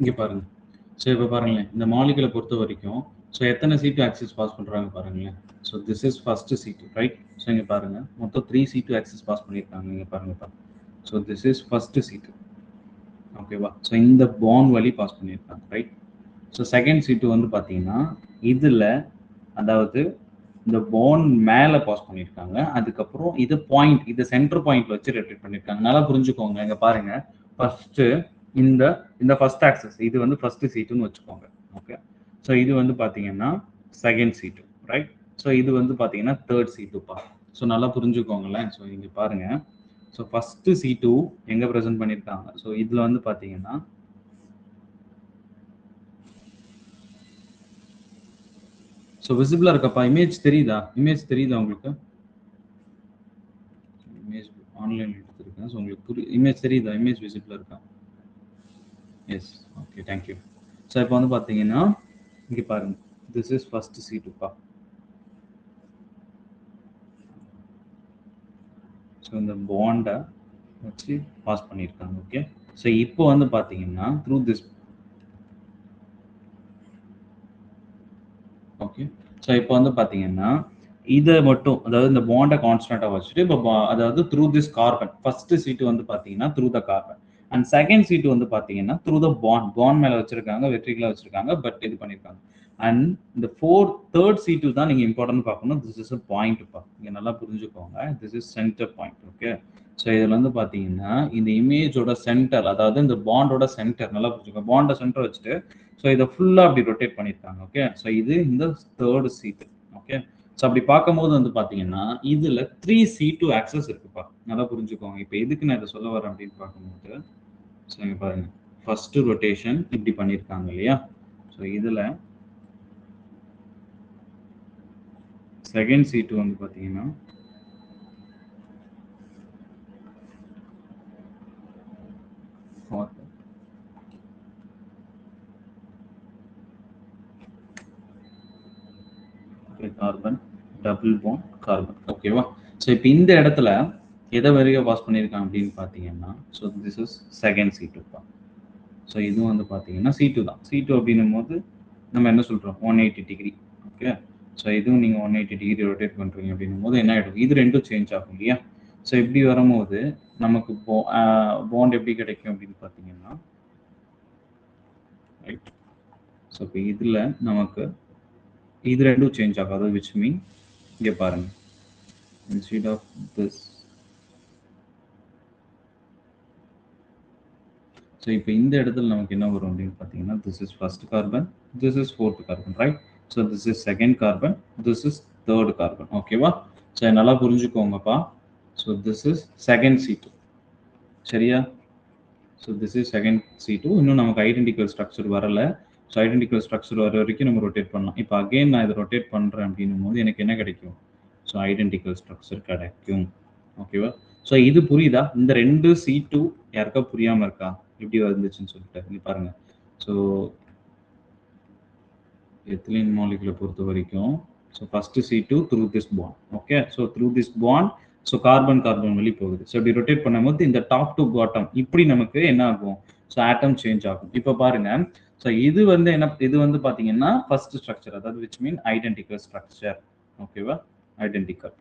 A: இங்கே பாருங்க. ஸோ இப்போ பாருங்களேன், இந்த மாலிகுலை பொறுத்த வரைக்கும் ஸோ எத்தனை C2 ஆக்சிஸ் பாஸ் பண்ணுறாங்க பாருங்களேன். So this is first C2, right? So இங்கே பாருங்க மொத்தம் 3 C2 ஆக்சிஸ் பாஸ் பண்ணியிருக்காங்க. இங்கே பாருங்கப்பா. So this is first C2, ஓகேவா? ஸோ இந்த பாண்ட் வழி பாஸ் பண்ணியிருக்காங்க, ரைட்? ஸோ செகண்ட் C2 வந்து பார்த்தீங்கன்னா இதில் அதாவது இந்த பாண்ட் மேலே பாஸ் பண்ணியிருக்காங்க. அதுக்கப்புறம் இது சென்டர் பாயிண்ட் வச்சு ரொட்டேட் பண்ணியிருக்காங்க. நல்லா புரிஞ்சுக்கோங்க. இங்கே பாருங்க, ஃபர்ஸ்ட் இந்த ஃபர்ஸ்ட் ஆக்சிஸ் இது வந்து ஃபர்ஸ்ட் C2ன்னு வச்சுக்கோங்க, ஓகே? ஸோ இது வந்து பார்த்தீங்கன்னா செகண்ட் C2, ரைட்? ஸோ இது வந்து பார்த்தீங்கன்னா தேர்ட் C2 பா. ஸோ நல்லா புரிஞ்சுக்கோங்களேன். ஸோ இங்கே பாருங்க. ஸோ ஃபர்ஸ்ட் C2 எங்க ப்ரெசென்ட் பண்ணியிருக்காங்க. ஸோ இதுல வந்து பாத்தீங்கன்னா ஸோ விசிபிளா இருக்கப்பா, இமேஜ் தெரியுதா? இமேஜ் தெரியுதா உங்களுக்கு? இமேஜ் ஆன்லைன்ல எடுத்திருக்கேன். ஸோ உங்களுக்கு இமேஜ் தெரியுதா? இமேஜ் விசிபிளா இருக்கா? எஸ். Okay, thank you. ஸோ இப்போ வந்து பாத்தீங்கன்னா இங்க பாருங்க, திஸ் இஸ் ஃபர்ஸ்ட் C2 பா. ஸோ இந்த பாண்டை வச்சு பாஸ் பண்ணியிருக்காங்க. ஓகே, ஸோ இப்போ வந்து பாத்தீங்கன்னா த்ரூ திஸ் ஓகே, ஸோ இப்போ வந்து பாத்தீங்கன்னா இதை மட்டும், அதாவது இந்த பாண்டை கான்ஸ்டன்டா வச்சுட்டு இப்போ அதாவது through this carbon first C2 வந்து பாத்தீங்கன்னா through the carbon and second C2 வந்து பாத்தீங்கன்னா த்ரூ த பாண்ட் மேல வச்சிருக்காங்க, வெர்டிகலா வச்சிருக்காங்க, பட் இது பண்ணிருக்காங்க. அண்ட் இந்த தேர்ட் C2 தான் நீங்க இம்பார்ட்டன்ட் பார்க்கணும். திஸ் இஸ் அ பாயிண்ட் பா, இங்க நல்லா புரிஞ்சுக்கோங்க. This is centre point. Okay, so இதுல வந்து பாத்தீங்கன்னா இந்த இமேஜோட சென்டர், அதாவது இந்த பாண்டோட சென்டர் நல்லா புரிஞ்சுக்கோங்க. பாண்டை சென்டர் வச்சுட்டு ஸோ இதை ஃபுல்லா அப்படி ரொட்டேட் பண்ணியிருக்காங்க. ஓகே, ஸோ இது இந்த தேர்ட் C2. ஓகே, ஸோ அப்படி பார்க்கும்போது வந்து பாத்தீங்கன்னா இதுல 3C2 ஆக்சஸ் இருக்குப்பா, நல்லா புரிஞ்சுக்கோங்க. இப்போ எதுக்கு நான் இதை சொல்ல வரேன் அப்படின்னு பார்க்கும்போது, ஸோ இங்க பாருங்க, ஃபர்ஸ்ட் ரொட்டேஷன் இப்படி பண்ணியிருக்காங்க இல்லையா? ஸோ இதுல செகண்ட் C2 வந்து பாத்தீங்கன்னா கார்பன் டபுள் பாண்ட் கார்பன். ஓகேவா? ஸோ இப்போ இந்த இடத்துல எதை வரைக்கும் பாஸ் பண்ணியிருக்காங்க அப்படின்னு பார்த்தீங்கன்னா, so this is second C2 பா. ஸோ இதுவும் வந்து பார்த்தீங்கன்னா C2 தான். C2 அப்படின்னும் போது நம்ம என்ன சொல்றோம், 180 டிகிரி. ஓகே, ஸோ இதுவும் நீங்கள் 180 டிகிரி ரொட்டேட் பண்ணுறீங்க அப்படின்னும் போது என்ன ஆகிடும், இது ரெண்டும் சேஞ்ச் ஆகும் இல்லையா? ஸோ இப்படி வரும்போது நமக்கு பாண்ட் எப்படி கிடைக்கும் அப்படின்னு பார்த்தீங்கன்னா, ரைட். ஸோ இப்போ இதில் நமக்கு இது ரெண்டும் சேஞ்ச் ஆகாது, விச் மீன் இங்கே பாருங்க, instead of this, ஸோ இப்போ இந்த இடத்துல நமக்கு என்ன வரும் அப்படின்னு பார்த்தீங்கன்னா, this is first carbon, this is fourth carbon, right? So this is second carbon, this is third carbon. ஓகேவா? ஸோ நல்லா புரிஞ்சுக்கோங்கப்பா. So this is second C2, சரியா? So this is second C2. இன்னும் நமக்கு ஐடென்டிக்கல் ஸ்ட்ரக்சர் வரல. So identical structure வர வரைக்கும் நம்ம ரொட்டேட் பண்ணலாம். இப்போ அகைன் நான் இதை ரொட்டேட் பண்ணுறேன் அப்படின்னும் போது எனக்கு என்ன கிடைக்கும்? ஸோ ஐடென்டிக்கல் ஸ்ட்ரக்சர் கிடைக்கும். ஓகேவா? ஸோ இது புரியுதா? இந்த ரெண்டு C2 யாருக்கா புரியாம இருக்கா எப்படி வந்துச்சுன்னு சொல்லிட்டு நீ பாருங்க. ஸோ எத்திலீன் மாலிகுலை பொறுத்த வரைக்கும், so first C2 through this bond. Okay, so through this bond, so carbon carbon வெளியே போகுது. ஸோ இப்படி ரொட்டேட் பண்ணும்போது இந்த டாப் டு பாட்டம் இப்படி நமக்கு என்ன ஆகும், ஸோ ஆட்டம் சேஞ்ச் ஆகும். இப்போ பாருங்க, ஸோ இது வந்து என்ன, இது வந்து பாத்தீங்கன்னா ஃபர்ஸ்ட் ஸ்ட்ரக்சர், அதாவது விச் மீன் ஐடென்டிக்கல் ஸ்ட்ரக்சர். ஓகேவா? ஐடென்டிக்கல்.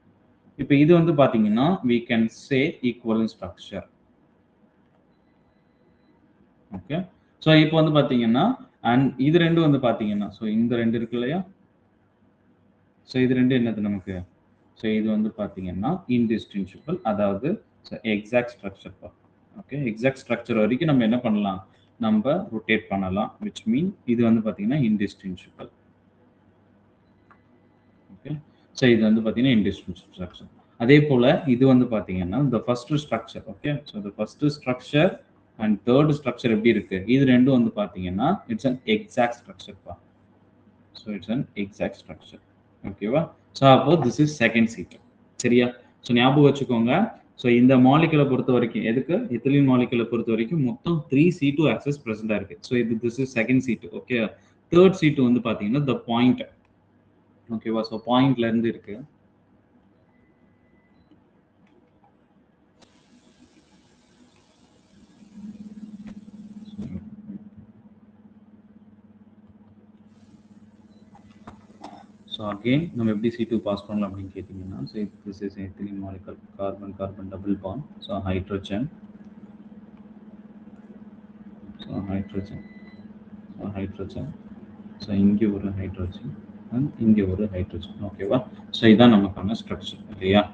A: இப்போ இது வந்து பாத்தீங்கன்னா we can say equivalent structure. Okay, so இப்போ வந்து பாத்தீங்கன்னா அண்ட் இது ரெண்டும் வந்து பாத்தீங்கன்னா, ஸோ இந்த ரெண்டு இருக்கு இல்லையா? ஸோ இது ரெண்டு என்னது நமக்கு, ஸோ இது வந்து பாத்தீங்கன்னா இன்டிஸ்டிங்ஷபிள், அதாவது exact structure. Okay, exact structure வரைக்கும் நம்ம என்ன பண்ணலாம், நம்ம ரொட்டேட் பண்ணலாம், விச் மீன் இது வந்து பாத்தீங்கன்னா இன்டிஸ்டிங்ஷபிள். ஓகே, ஸோ இது வந்து பாத்தீங்கன்னா இன்டிஸ்டிங்ஷபிள் ஸ்ட்ரக்சர். அதே போல இது வந்து பாத்தீங்கன்னா இந்த ஃபர்ஸ்ட் ஸ்ட்ரக்சர். ஓகே, ஸோ இந்த first structure and third structure எப்படி இருக்கு, இது ரெண்டும் வந்து பாத்தீங்கன்னா இட்ஸ் அன் எக்ஸாக்ட் ஸ்ட்ரக்சர் பா. So it's an exact structure. ஓகேவா? ஸோ அப்போ திஸ் இஸ் செகண்ட் C2. சரியா? ஸோ ஞாபகம் வச்சுக்கோங்க. ஸோ இந்த மாலிகுலை பொறுத்த வரைக்கும், எதுக்கு எத்திலீன் மாலிகுலை பொறுத்த வரைக்கும் மொத்தம் 3C2 ஆக்சஸ் பிரசண்டா இருக்கு. ஸோ இது this is second C2. Okay, third C2 வந்து பாத்தீங்கன்னா த பாயிண்ட். ஓகேவா? ஸோ பாயிண்ட்ல இருந்து இருக்கு. ஸோ அகெயின் நம்ம எப்படி C2 பாஸ் பண்ணலாம் அப்படின்னு கேட்டிங்கன்னா, so this is ethylene molecule, carbon carbon double bond, so hydrogen, so hydrogen, so hydrogen, so இங்கே ஒரு ஹைட்ரஜன் அண்ட் இங்கே ஒரு ஹைட்ரஜன். ஓகேவா? ஸோ இதான் நமக்கான ஸ்ட்ரக்சர் இல்லையா?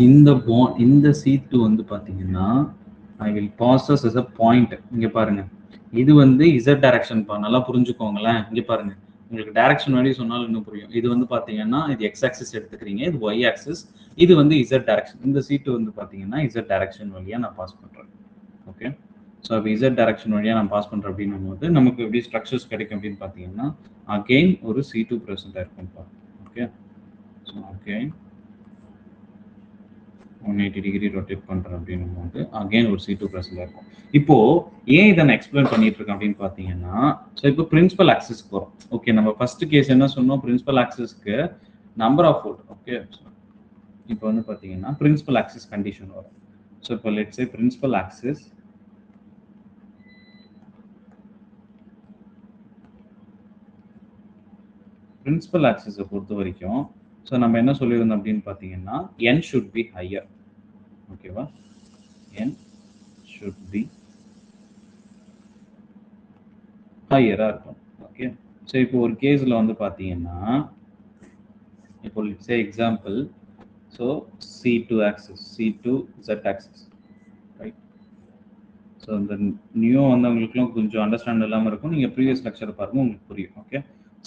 A: இந்த C2 வந்து பாத்தீங்கன்னா I will bosses as a point. இங்க பாருங்க, இது வந்து z டைரக்ஷன் பா, நல்லா புரிஞ்சுக்கோங்களேன். இங்க பாருங்க, உங்களுக்கு டைரக்ஷன் வேல்யூ சொன்னாலும் இன்னும் புரியும். இது வந்து பாத்தீங்கன்னா இது x ஆக்சிஸ் எடுத்துக்கிறீங்க, இது y ஆக்சிஸ், இது வந்து z டைரக்ஷன். இந்த C2 வந்து பாத்தீங்கன்னா z டைரக்ஷன் வழியா நான் பாஸ் பண்றேன். ஓகே, ஸோ அப்போ z டைரக்ஷன் வழியா நான் பாஸ் பண்றேன் அப்படின்னும் போது நமக்கு எப்படி ஸ்ட்ரக்சர்ஸ் கிடைக்கும் அப்படின்னு பாத்தீங்கன்னா அகெயின் ஒரு C2 பிரசன்ட் இருக்கும்ப்பா. Okay, so again 180 degree rotate பண்றேன் அப்படின்னும் போது அகைன் ஒரு C2 பிரசன்ட் இருக்கும். இப்போ ஏன் இதை நான் எக்ஸ்பிளைன் பண்ணிட்டு இருக்கேன் அப்படின்னு பாத்தீங்கன்னா, ஸோ இப்போ பிரின்சிபல் ஆக்சிஸ்க்கு வரும். ஓகே, நம்ம ஃபர்ஸ்ட் கேஸ் என்ன சொன்னோம், பிரின்சிபல் ஆக்சிஸ்க்கு நம்பர் ஆஃப் வோல்ட். ஓகே, இப்போ வந்து பாத்தீங்கன்னா பிரின்சிபல் ஆக்சிஸ் கண்டிஷன் வரும். ஸோ இப்போ லெட்ஸ் சே பிரின்சிபல் ஆக்சிஸ் பொறுத்த வரைக்கும் ஸோ நம்ம என்ன சொல்லியிருந்தோம் அப்படின்னு பார்த்தீங்கன்னா n should be higher. ஓகேவா, n should be higher இருக்கும். ஓகே, ஸோ இப்போ ஒரு கேஸ்ல வந்து பார்த்தீங்கன்னா இப்போ let's say example, so C2 axis, C2 Z axis, right. So இந்த நியூ வந்தவங்களுக்குலாம் கொஞ்சம் அண்டர்ஸ்டாண்ட் இல்லாமல் இருக்கும். நீங்கள் ப்ரீவியஸ் லெக்சர் பாருங்க, உங்களுக்கு புரியும். Okay,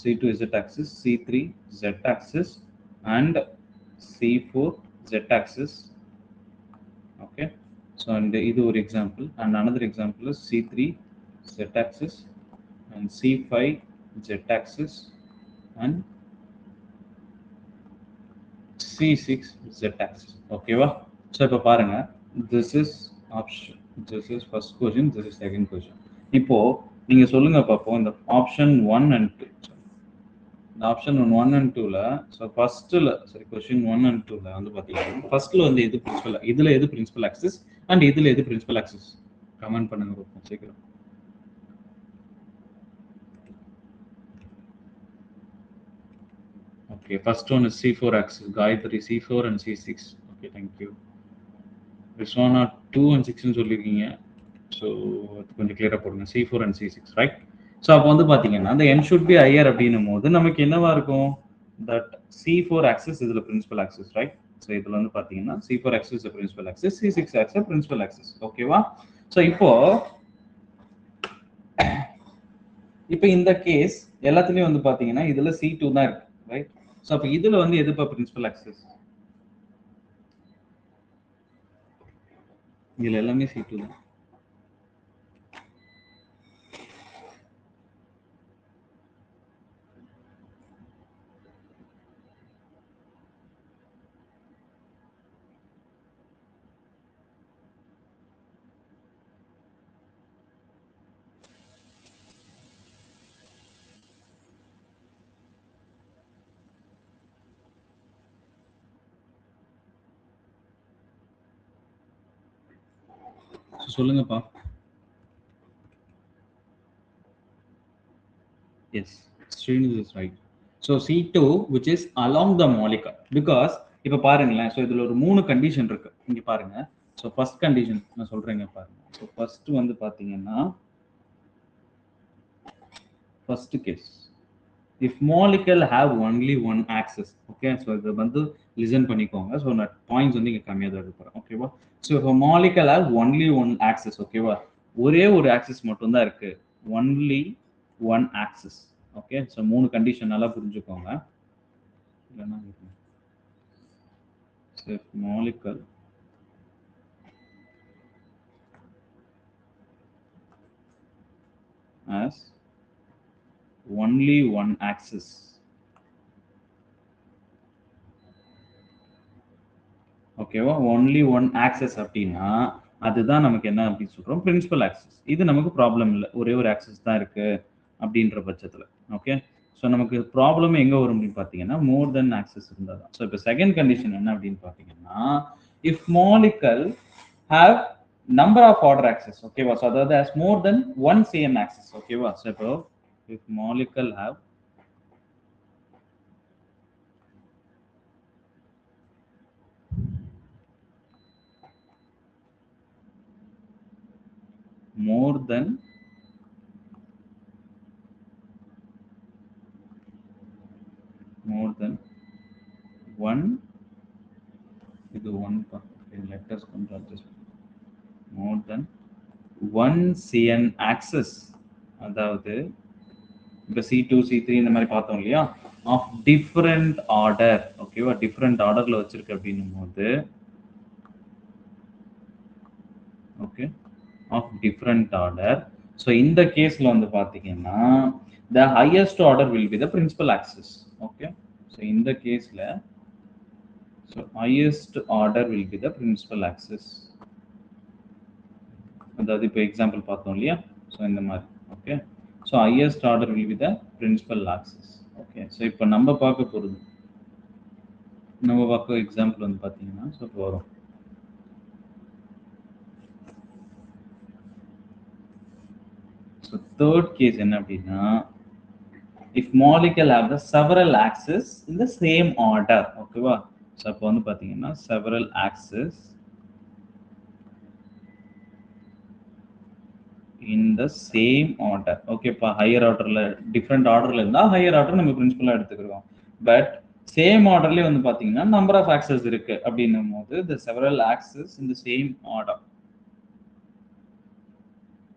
A: C2 Z axis, C3 Z axis, and C4 Z axis. Okay, so and இது ஒரு example, and another example is C3 Z axis and C5 Z axis and C6 Z axis. ஓகேவா, so இப்போ பாருங்க, this is option, this is first question, this is second question. இப்போ நீங்க சொல்லுங்க பார்ப்போம், இந்த ஆப்ஷன் 1 and 2, இந்த ஆப்ஷன் 1 and 2ல, ஸோ ஃபர்ஸ்ட்ல, சரி கொஸ்டின் 1 and 2ல வந்து பார்த்தீங்கன்னா ஃபர்ஸ்ட்ல வந்து எது பிரின்சிபல், இதுல எது பிரின்சிபல் ஆக்சிஸ் அண்ட் இதுல எது பிரின்சிபல் ஆக்சிஸ், கமெண்ட் பண்ணுங்க பார்ப்போம் சீக்கிரம். Okay, first one is C4 axis, Gayathri C4 and C6. Okay, thank you. Rizwana 2 and 6 சொல்லியிருக்கீங்க, ஸோ கொஞ்சம் கிளியரா போடுங்க, C4 and C6, right. So அப்போ வந்து பார்த்தீங்கன்னா அந்த n should be higher அப்படின்னும் போது நமக்கு என்னவா இருக்கும், that C4 axis இதுல பிரின்சிபல் ஆக்சிஸ், ரைட். ஸோ இதுல வந்து பார்த்தீங்கன்னா C4 axis principal axis, C6 axis principal axis. ஓகேவா, ஸோ இப்போ இந்த கேஸ் எல்லாத்துலயும் வந்து பார்த்தீங்கன்னா இதுல C2 தான் இருக்கு, ரைட். ஸோ அப்போ இதுல வந்து எதுப்பா பிரின்சிபல் ஆக்சிஸ், இதுல எல்லாமே C2 தான். சொல்லுங்கப்பா. Yes, Srinidhi is right. So C2 which is along the molecule, because இப்ப பாருங்களேன், ஸோ இதுல ஒரு 3 கண்டிஷன் இருக்கு. இங்க பாருங்க, ஸோ ஃபர்ஸ்ட் கண்டிஷன் நான் சொல்றேங்க பாருங்க. ஸோ ஃபர்ஸ்ட் வந்து பாத்தீங்கன்னா first case, if molecule have only one axis. Okay, so இதை வந்து லிசன் பண்ணிக்கோங்க. ஸோ நான் பாயிண்ட்ஸ் வந்து இங்க கம்மியாக தான் எடுக்கிறேன். ஓகேவா, ஸோ இப்போ molecule have only one axis. ஓகேவா, ஒரே ஒரு ஆக்சிஸ் மட்டும் தான் இருக்கு, only one axis. Okay, so 3 condition நல்லா புரிஞ்சுக்கோங்க. இல்லைன்னா if molecule has only one axis, ஓகேவா, ஒன்லி ஒன் ஆக்சஸ் அப்படின்னா அதுதான் நமக்கு என்ன அப்படின்னு சொல்றோம், பிரின்சிபல் ஆக்சஸ். இது நமக்கு ப்ராப்ளம் இல்லை, ஒரே ஒரு ஆக்சஸ் தான் இருக்கு அப்படின்ற பட்சத்துல. ஓகே, ஸோ நமக்கு ப்ராப்ளம் எங்க வரும் அப்படின்னு பார்த்தீங்கன்னா மோர் தென் ஆக்சஸ் இருந்தால் தான். ஸோ இப்போ செகண்ட் கண்டிஷன் என்ன அப்படின்னு பார்த்தீங்கன்னா, if molecule have number of order axis. ஓகேவா, ஸோ அதாவது has more than one CN axis. ஓகேவா, ஸோ இப்போ if molecule have more than one இது 1 லெட்டர்ஸ் கொஞ்சம் adjust more than 1 CN axis, அதாவது இப்போ C2 C3 இந்த மாதிரி பார்த்தோம் இல்லையா, ஆஃப் டிஃப்ரெண்ட் ஆர்டர். ஓகேவா, டிஃப்ரெண்ட் ஆர்டர்ல வச்சிருக்கு அப்படின்னும் போது okay of different order. So இந்த கேஸ்ல வந்து பார்த்தீங்கன்னா the highest order will be the principal axis. Okay, so இந்த கேஸ்ல so highest order will be the principal axis. அதாவது இப்போ எக்ஸாம்பிள் பார்த்தோம் இல்லையா, ஸோ இந்த மாதிரி. Okay, so highest order will be the principal axis. Okay, so இப்போ நம்ம பார்க்க போகிறது எக்ஸாம்பிள் வந்து பார்த்தீங்கன்னா ஸோ இப்போ வரும். ஸோ தேர்ட் கேஸ் என்ன அப்படின்னா, if molecule have the several axes in the same order. ஓகேவா, ஸோ அப்போ வந்து பார்த்தீங்கன்னா several axes in the same order. ஓகேப்பா, ஹையர் ஆர்டர்ல டிஃப்ரெண்ட் ஆர்டர்ல இருந்தா ஹையர் ஆர்டர் நம்ம பிரின்சிபலா எடுத்துக்கிறோம். பட் சேம் ஆர்டர்லயே வந்து பாத்தீங்கன்னா நம்பர் ஆஃப் ஆக்சஸ் இருக்கு அப்படின்னும் போது the several axes in the same order.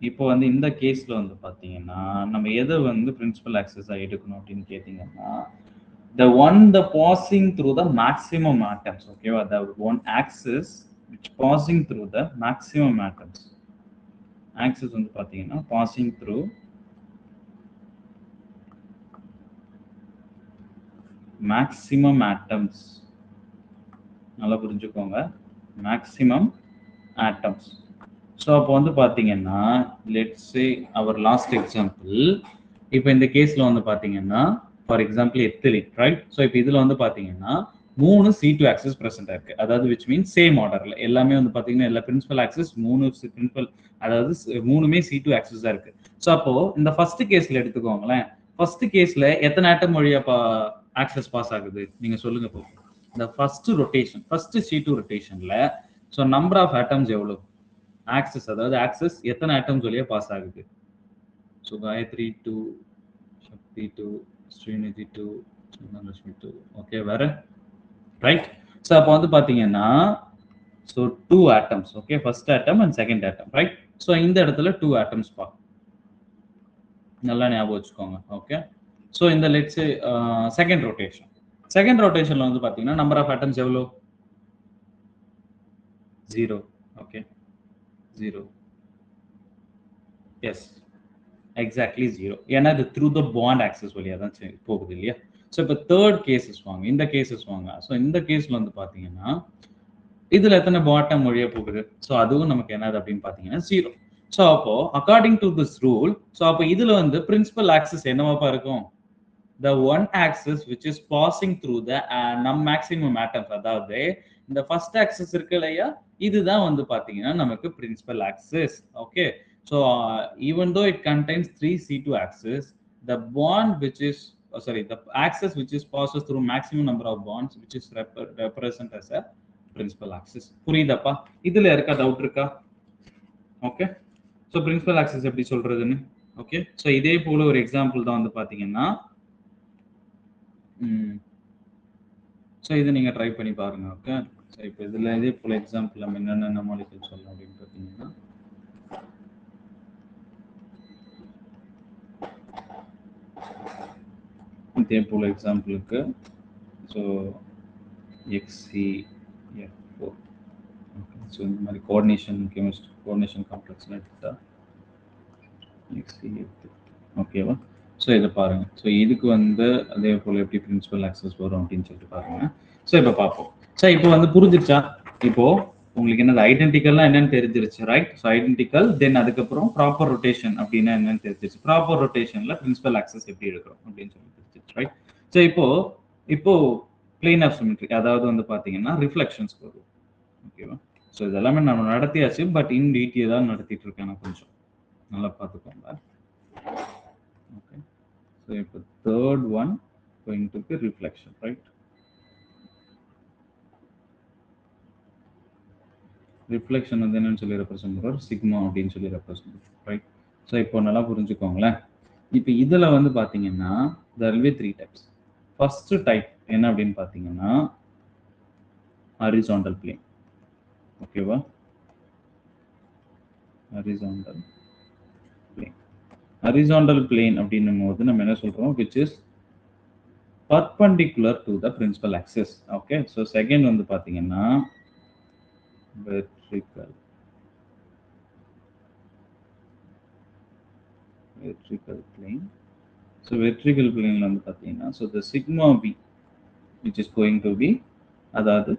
A: இப்போ வந்து இந்த கேஸ்ல வந்து பாத்தீங்கன்னா நம்ம எதை வந்து பிரின்சிபல் ஆக்சஸா எடுக்கணும் அப்படின்னு கேட்டீங்கன்னா the passing through the maximum atoms. ஓகேவா, the one axis which passing through the maximum atoms. axis வந்து பாத்தீங்கன்னா passing through maximum atoms. நல்லா புரிஞ்சுக்கோங்க, maximum atoms. ஸோ அப்போ வந்து பார்த்தீங்கன்னா let's say our last example. இப்போ இந்த கேஸில் வந்து பார்த்தீங்கன்னா for example ethylene, right? So இப்போ இதில் வந்து பார்த்தீங்கன்னா 3 C2 ஆக்சஸ் ப்ரெசென்ட் இருக்கு. அதாவது விச் மீன்ஸ் சேம் ஆர்டர்ல எல்லாமே வந்து பார்த்தீங்கன்னா எல்லா பிரின்சிபல் ஆக்சஸ் 3 பிரின்சிபல், அதாவது 3மே C2 ஆக்சஸ் தான் இருக்கு. ஸோ அப்போ இந்த ஃபர்ஸ்ட் கேஸ்ல எடுத்துக்கோங்களேன். ஃபர்ஸ்ட் கேஸ்ல எத்தனை ஆட்டம் வழியா ஆக்சஸ் பாஸ் ஆகுது நீங்க சொல்லுங்க. இப்போ இந்த ஃபர்ஸ்ட் ரொட்டேஷன், ஃபர்ஸ்ட் C2 ரொட்டேஷன்ல ஸோ நம்பர் ஆஃப் ஆட்டம்ஸ் எவ்வளவு ஆக்சஸ், அதாவது ஆக்சஸ் எத்தனை ஆட்டம்ஸ் வழியா பாஸ் ஆகுது? ஸோ காயத்ரி 2, சக்தி 2, ஸ்ரீநிதி 2, லட்சுமி 2. ஓகே, வேற ரைட்? ஸோ அப்போ வந்து பார்த்தீங்கன்னா so 2 atoms. Okay, first atom and second atom, right? So இந்த இடத்துல 2 ஆட்டம்ஸ் பா, நல்லா ஞாபகம் வச்சுக்கோங்க. ஓகே, ஸோ இந்த லெட்ஸ் செகண்ட் ரொட்டேஷன்ல வந்து பார்த்தீங்கன்னா நம்பர் ஆஃப் ஆட்டம்ஸ் எவ்வளோ? 0. ஓகே, 0. Yes, exactly 0. ஏன்னா இது த்ரூ த பாண்ட் ஆக்சஸ் வழியா தான் போகுது இல்லையா? ஸோ இப்போ தேர்ட் கேசஸ் வாங்க, இந்த கேசஸ் வாங்க. ஸோ இந்த கேஸ்ல வந்து பார்த்தீங்கன்னா இதுல எத்தனை பாட்டம் வழியா போகுது? ஸோ அதுவும் நமக்கு என்னது அப்படின்னு பார்த்தீங்கன்னா 0. ஸோ அப்போ according to this rule, so அப்போ இதுல வந்து பிரின்சிபல் ஆக்சஸ் என்னவாப்பா இருக்கும்? the one axis which is passing through the maximum atoms. அதாவது இந்த ஃபர்ஸ்ட் ஆக்சஸ் இருக்கு இல்லையா, இதுதான் வந்து பாத்தீங்கன்னா நமக்கு principal axis. Okay, so even though it contains 3 C2 axis, the bond which is the axis which is passes through maximum number of bonds which is represent as a principal axis. புரியுதாப்பா? இதுல இருக்க doubt இருக்கா? Okay, so principal axis எப்படி சொல்றதுன்னு. Okay, so இதே போல ஒரு example தான் வந்து பாத்தீங்கன்னா ஸோ இதை நீங்க ட்ரை பண்ணி பாருங்க. ஓகே, ஸோ இப்போ இதுல இதே போல எக்ஸாம்பிள் நம்ம என்னென்ன மாலிக்யூல் சொல்லலாம் அப்படின்னு பார்த்தீங்கன்னா இதே போல எக்ஸாம்பிளுக்கு ஸோ XCF4. ஓகே, ஸோ இந்த மாதிரி கோஆர்டினேஷன் கெமிஸ்ட்ரி கோஆர்டினேஷன் காம்ப்ளெக்ஸ்லாம் எடுத்துட்டா XCF4. ஓகேவா? ஸோ இதை பாருங்க. ஸோ இதுக்கு வந்து அதே போல எப்படி பிரின்சிபல் ஆக்சஸ் வரும் அப்படின்னு சொல்லிட்டு பாருங்க. ஸோ இப்போ பார்ப்போம். ஸோ இப்போ வந்து புரிஞ்சிருச்சா? இப்போ உங்களுக்கு என்னது ஐடென்டிக்கல்னா என்னன்னு தெரிஞ்சிருச்சு, ரைட்? ஸோ ஐடென்டிக்கல், தென் அதுக்கப்புறம் ப்ராப்பர் ரொட்டேஷன் அப்படின்னா என்னன்னு தெரிஞ்சிருச்சு. ப்ராப்பர் ரொட்டேஷன்ல பிரின்சிபல் ஆக்சஸ் எப்படி எடுக்கிறோம் அப்படின்னு சொல்லி தெரிஞ்சிருச்சு, ரைட்? ஸோ இப்போ பிளேன் ஆஃப் சிமெட்ரி, அதாவது வந்து பார்த்தீங்கன்னா ரிஃப்ளெக்ஷன்ஸ் வரும். ஓகேவா? ஸோ இதெல்லாமே நம்ம நடத்தியாச்சு, பட் இன் டீட்டெயில் தான் நடத்திட்டு இருக்கேன் நான், கொஞ்சம் நல்லா பார்த்துக்கோங்க. Okay, so இப்போ third one going to be reflection, right? reflection வந்து என்னன்னு சொல்லி ரெப்ரசன்ட் பண்றோம், சிக்மா அப்படின்னு சொல்லி ரெப்ரசன்ட் பண்றோம், ரைட்? ஸோ இப்போ நல்லா புரிஞ்சுக்கோங்களேன். இப்போ இதுல வந்து பாத்தீங்கன்னா there will be 3 types. First type என்ன அப்படின்னு பாத்தீங்கன்னா ஹாரிசான்டல் பிளேன். ஓகேவா? Horizontal plane. ஹாரிசான்டல் பிளேன் அப்படின்னும் போது நம்ம என்ன சொல்றோம்? which is perpendicular to the principal axis. Okay, so second வந்து பார்த்தீங்கன்னா vertical plane. So vertical plane வந்து பார்த்தீங்கன்னா, so the sigma b which is going to be அதாவது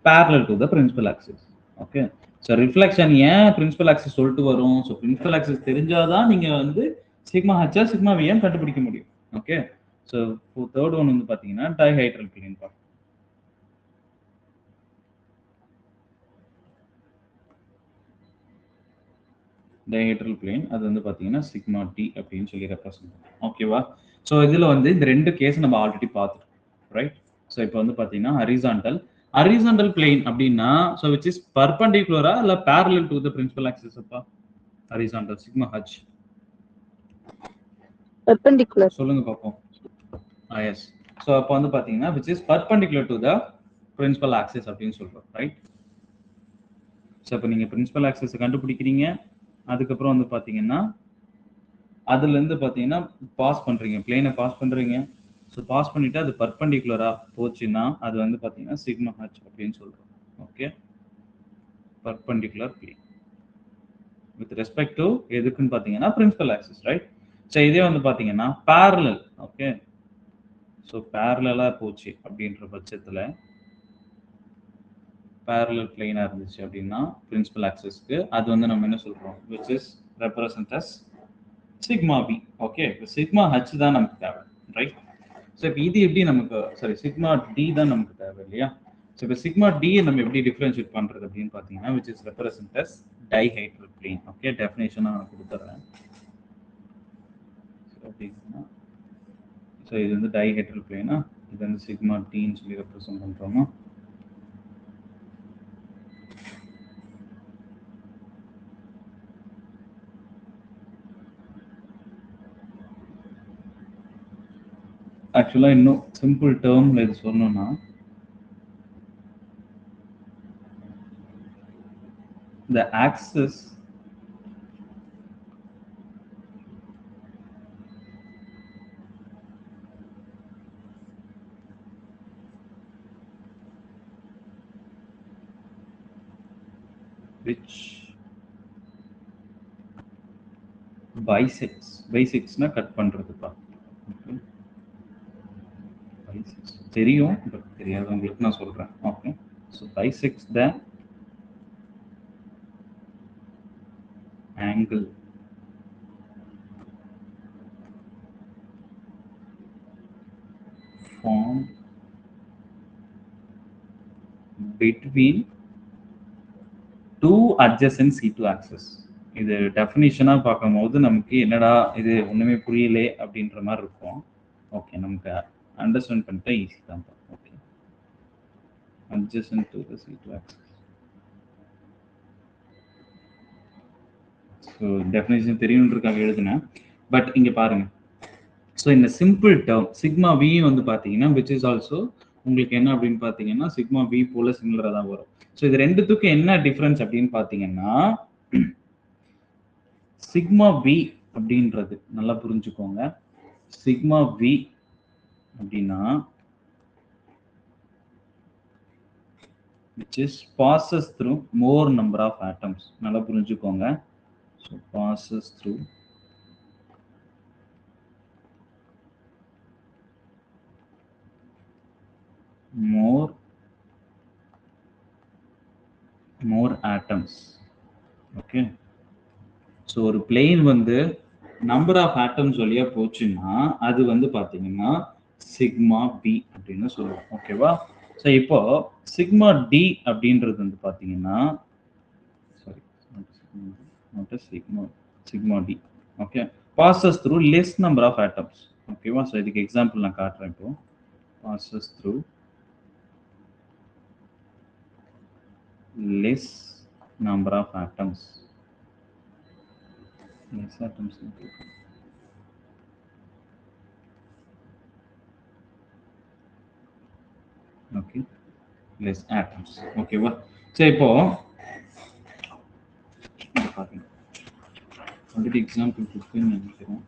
A: parallel to the principal axis. Okay, so reflection ஏன் principal axis சொல்லிட்டு வரும்? So principal axis தெரிஞ்சாதான் நீங்க வந்து சிக்மா ஹெச்சா சிக்மா விஎம் கண்டுபிடிக்க முடியும். ஓகே, ஸோ தேர்ட் ஒன் வந்து பார்த்தீங்கன்னா டைஹைட்ரல் பிளேன் பார்க்கலாம். டைஹைட்ரல் பிளேன் அது வந்து பார்த்தீங்கன்னா சிக்மா டி அப்படின்னு சொல்லி ரெப்ரசென்ட் பண்ணும். ஓகேவா? ஸோ இதில் வந்து இந்த ரெண்டு கேஸ் நம்ம ஆல்ரெடி பார்த்துட்டோம், ரைட்? ஸோ இப்போ வந்து பார்த்தீங்கன்னா ஹரிசான்டல் பிளேன் அப்படின்னா ஸோ விச் இஸ் பர்பண்டிகுலரா இல்லை parallel to the principal axis அப்பா? Horizontal sigma h
B: perpendicular.
A: சொல்லுங்க பார்ப்போம். எஸ். ஸோ அப்போ வந்து பார்த்தீங்கன்னா which is perpendicular to the principal axis அப்படின்னு சொல்றோம், ரைட்? ஸோ இப்போ நீங்கள் பிரின்சிபல் ஆக்சிஸ் கண்டுபிடிக்கிறீங்க, அதுக்கப்புறம் வந்து பார்த்தீங்கன்னா அதுலேருந்து பார்த்தீங்கன்னா பாஸ் பண்ணுறீங்க, பிளேனை பாஸ் பண்ணுறீங்க. ஸோ பாஸ் பண்ணிவிட்டு அது பர்பண்டிகுலராக போச்சுன்னா அது வந்து பார்த்தீங்கன்னா சிக்மா ஹச் அப்படின்னு சொல்கிறோம். Okay, perpendicular plane with respect to எதுக்குன்னு பார்த்தீங்கன்னா பிரின்சிபல் ஆக்சிஸ், ரைட்? ஸோ இதே வந்து பார்த்தீங்கன்னா பேரலல். ஓகே, ஸோ பேரலாக போச்சு அப்படின்ற பட்சத்தில் பேரலல் பிளேனாக இருந்துச்சு அப்படின்னா பிரின்சிபல் ஆக்சிஸ்க்கு அது வந்து நம்ம என்ன சொல்கிறோம்? Which is represent as sigma V. Okay, இப்போ சிக்மா ஹச் தான் நமக்கு தேவை, ரைட்? ஸோ இப்போ இது எப்படி நமக்கு சிக்மா டி தான் நமக்கு தேவை இல்லையா? ஸோ இப்போ சிக்மா டி நம்ம எப்படி டிஃபரன்ஷியேட் பண்ணுறது அப்படின்னு பார்த்தீங்கன்னா which is represent as dihedral plane. Okay, டெஃபினேஷனாக நான் கொடுத்துட்றேன். அப்படின்னா ஸோ இது வந்து டைஹைட்ரல் பிளேனா, இது வந்து சிக்மா டின்னு சொல்லி ரெப்ரசன்ட் பண்ணுறோமா? ஆக்சுவலாக இன்னும் சிம்பிள் டேர்மில் இது சொல்லணும்னா the axis which bisects னா கட் பண்றதுப்பா. bisects தெரியும், பட் தெரியாதவங்களுக்கு நான் சொல்றேன். Okay, so bisects the angle formed between two adjacent C2 axes. இது டெஃபினிஷனா பார்க்கும்போது நமக்கு என்னடா இது ஒண்ணுமே புரியலே அப்படின்ற மாதிரி இருக்கும். ஓகே, நமக்கு அண்டர்ஸ்டாண்ட் பண்ணிட்டா ஈஸி தான். Okay, adjacent to the C2 axis. So definition தெரியுன்றதுக்காக எழுதுனேன், பட் இங்கே பாருங்க. ஸோ இந்த சிம்பிள் டேர்ம் சிக்மா வி வந்து பார்த்தீங்கன்னா விச் இஸ் ஆல்சோ உங்களுக்கு என்ன அப்படின்னு பார்த்தீங்கன்னா சிக்மா வி போல சிமிலராக தான் வரும். ஸோ இது ரெண்டுத்துக்கும் என்ன டிஃப்ரென்ஸ் அப்படின்னு பார்த்தீங்கன்னா சிக்மா வி அப்படின்றது நல்லா புரிஞ்சுக்கோங்க. சிக்மா வி அப்படின்னா which is passes through more number of atoms. நல்லா புரிஞ்சுக்கோங்க. So passes through more atoms. Okay, so ஒரு plane வந்து number of atoms வழியா போச்சுன்னா அது வந்து பாத்தீங்கன்னா சிக்மா பி அப்படின்னு சொல்லுவோம். ஓகேவா? ஸோ இப்போ சிக்மா டி அப்படின்றது வந்து பாத்தீங்கன்னா sigma D okay passes through less number of atoms. ஓகேவா? ஸோ இதுக்கு எக்ஸாம்பிள் நான் காட்டுறேன். இப்போ passes through less number of atoms. Less atoms. Okay, less atoms. ஓகேவா? சரி, இப்போ பாருங்க, ஆல்ரெடி எக்ஸாம்பிள் கொடுத்துன்னு நினைக்கிறேன்.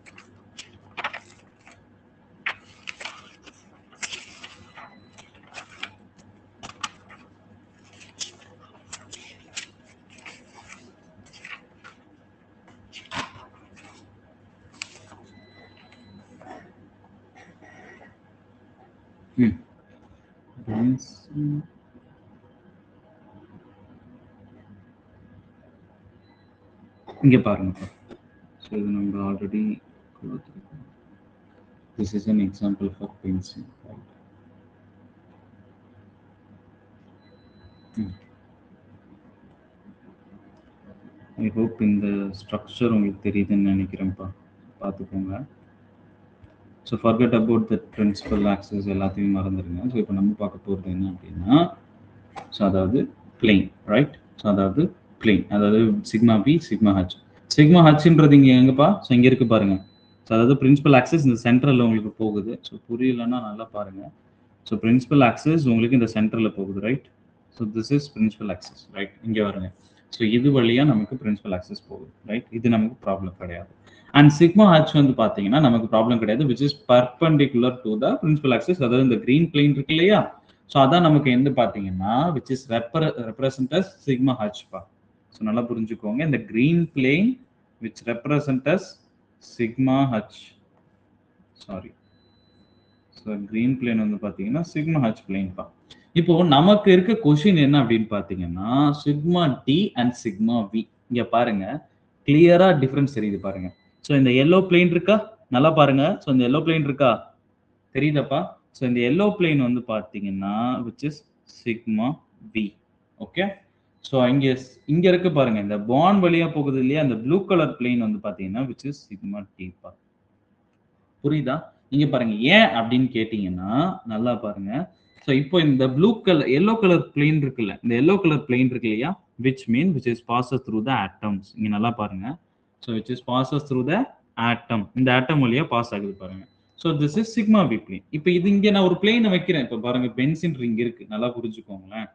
A: இங்க பாருங்க. ஸோ இது நம்ம ஆல்ரெடி கொடுத்துருக்கோம். This is an example for benzene, right? I hope இந்த ஸ்ட்ரக்சர் உங்களுக்கு தெரியுதுன்னு நினைக்கிறேன்ப்பா. பார்த்துக்கோங்க. So forget about the principal axis எல்லாத்தையும் மறந்துடுங்க. ஸோ இப்போ நம்ம பார்க்க போகிறது என்ன அப்படின்னா, ஸோ அதாவது பிளெயின், ரைட்? ஸோ அதாவது பிளெயின், அதாவது sigma v sigma h. Sigma ஹச்ன்றது இங்கே எங்கப்பா? ஸோ இங்கே இருக்கு பாருங்க. ஸோ அதாவது பிரின்சிபல் ஆக்சஸ் இந்த சென்டரில் உங்களுக்கு போகுது. ஸோ புரியலன்னா நல்லா பாருங்க. ஸோ பிரின்சிபல் ஆக்சஸ் உங்களுக்கு இந்த சென்டரில் போகுது, right? So this is principal axis, right? இங்கே வருங்க. ஸோ இது வழியாக நமக்கு பிரின்சிபல் ஆக்சஸ் போகுது, ரைட்? இது நமக்கு ப்ராப்ளம் கிடையாது. அண்ட் சிக்மா ஹச் வந்து பார்த்தீங்கன்னா நமக்கு ப்ராப்ளம் கிடையாது, which is perpendicular to the principal axis. அதாவது இந்த கிரீன் பிளேன் இருக்கு இல்லையா? ஸோ அதான் நமக்கு எந்த பார்த்தீங்கன்னா which is represent as sigma H பா. ஸோ நல்லா புரிஞ்சுக்கோங்க, இந்த green plane which represent as sigma h. Sorry. So green plane வந்து பாத்தீங்கன்னா sigma h plane பா. இப்போ நமக்கு இருக்க क्वेश्चन என்ன அப்படினு பாத்தீங்கன்னா sigma d and sigma v. இங்க பாருங்க, கிளியரா டிஃபரன்ஸ் தெரியுது பாருங்க. சோ இந்த yellow plane இருக்கா? நல்லா பாருங்க. சோ இந்த yellow plane இருக்கா? தெரியுதாப்பா? சோ இந்த yellow plane வந்து பாத்தீங்கன்னா which is sigma v. Okay? So இங்க இருக்கு பாருங்க, இந்த பாண்ட் வழியா போகுது இல்லையா, அந்த ப்ளூ கலர் பிளேன் வந்து பாத்தீங்கன்னா விச் இஸ் சிக்மா டி பா. புரியுதா? இங்க பாருங்க, ஏன் அப்படின்னு கேட்டீங்கன்னா நல்லா பாருங்க. ஸோ இப்போ இந்த blue colour yellow colour plane இருக்குல்ல, இந்த எல்லோ கலர் பிளேன் இருக்கு இல்லையா, which is passes through the atoms. இங்க நல்லா பாருங்க. So which is passes through the atom. இந்த ஆட்டம் வழியா பாஸ் ஆகுது பாருங்க. So this is sigma B plane. இப்போ இது இங்க நான் ஒரு பிளேனை வைக்கிறேன். இப்போ பாருங்க, பென்சின் ரிங் இருக்கு, நல்லா புரிஞ்சுக்கோங்களேன்.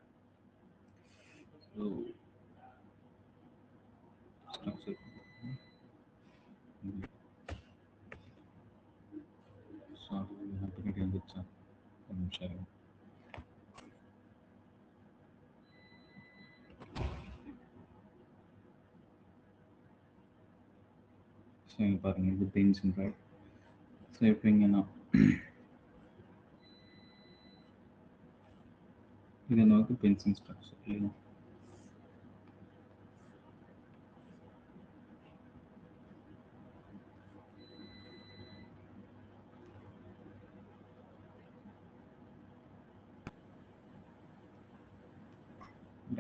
A: பாருங்க, இது பென்சின், ரைட்? ஸோ இப்போ இங்க நான் இது நமக்கு பென்சின் ஸ்ட்ரக்சர் இல்லையா?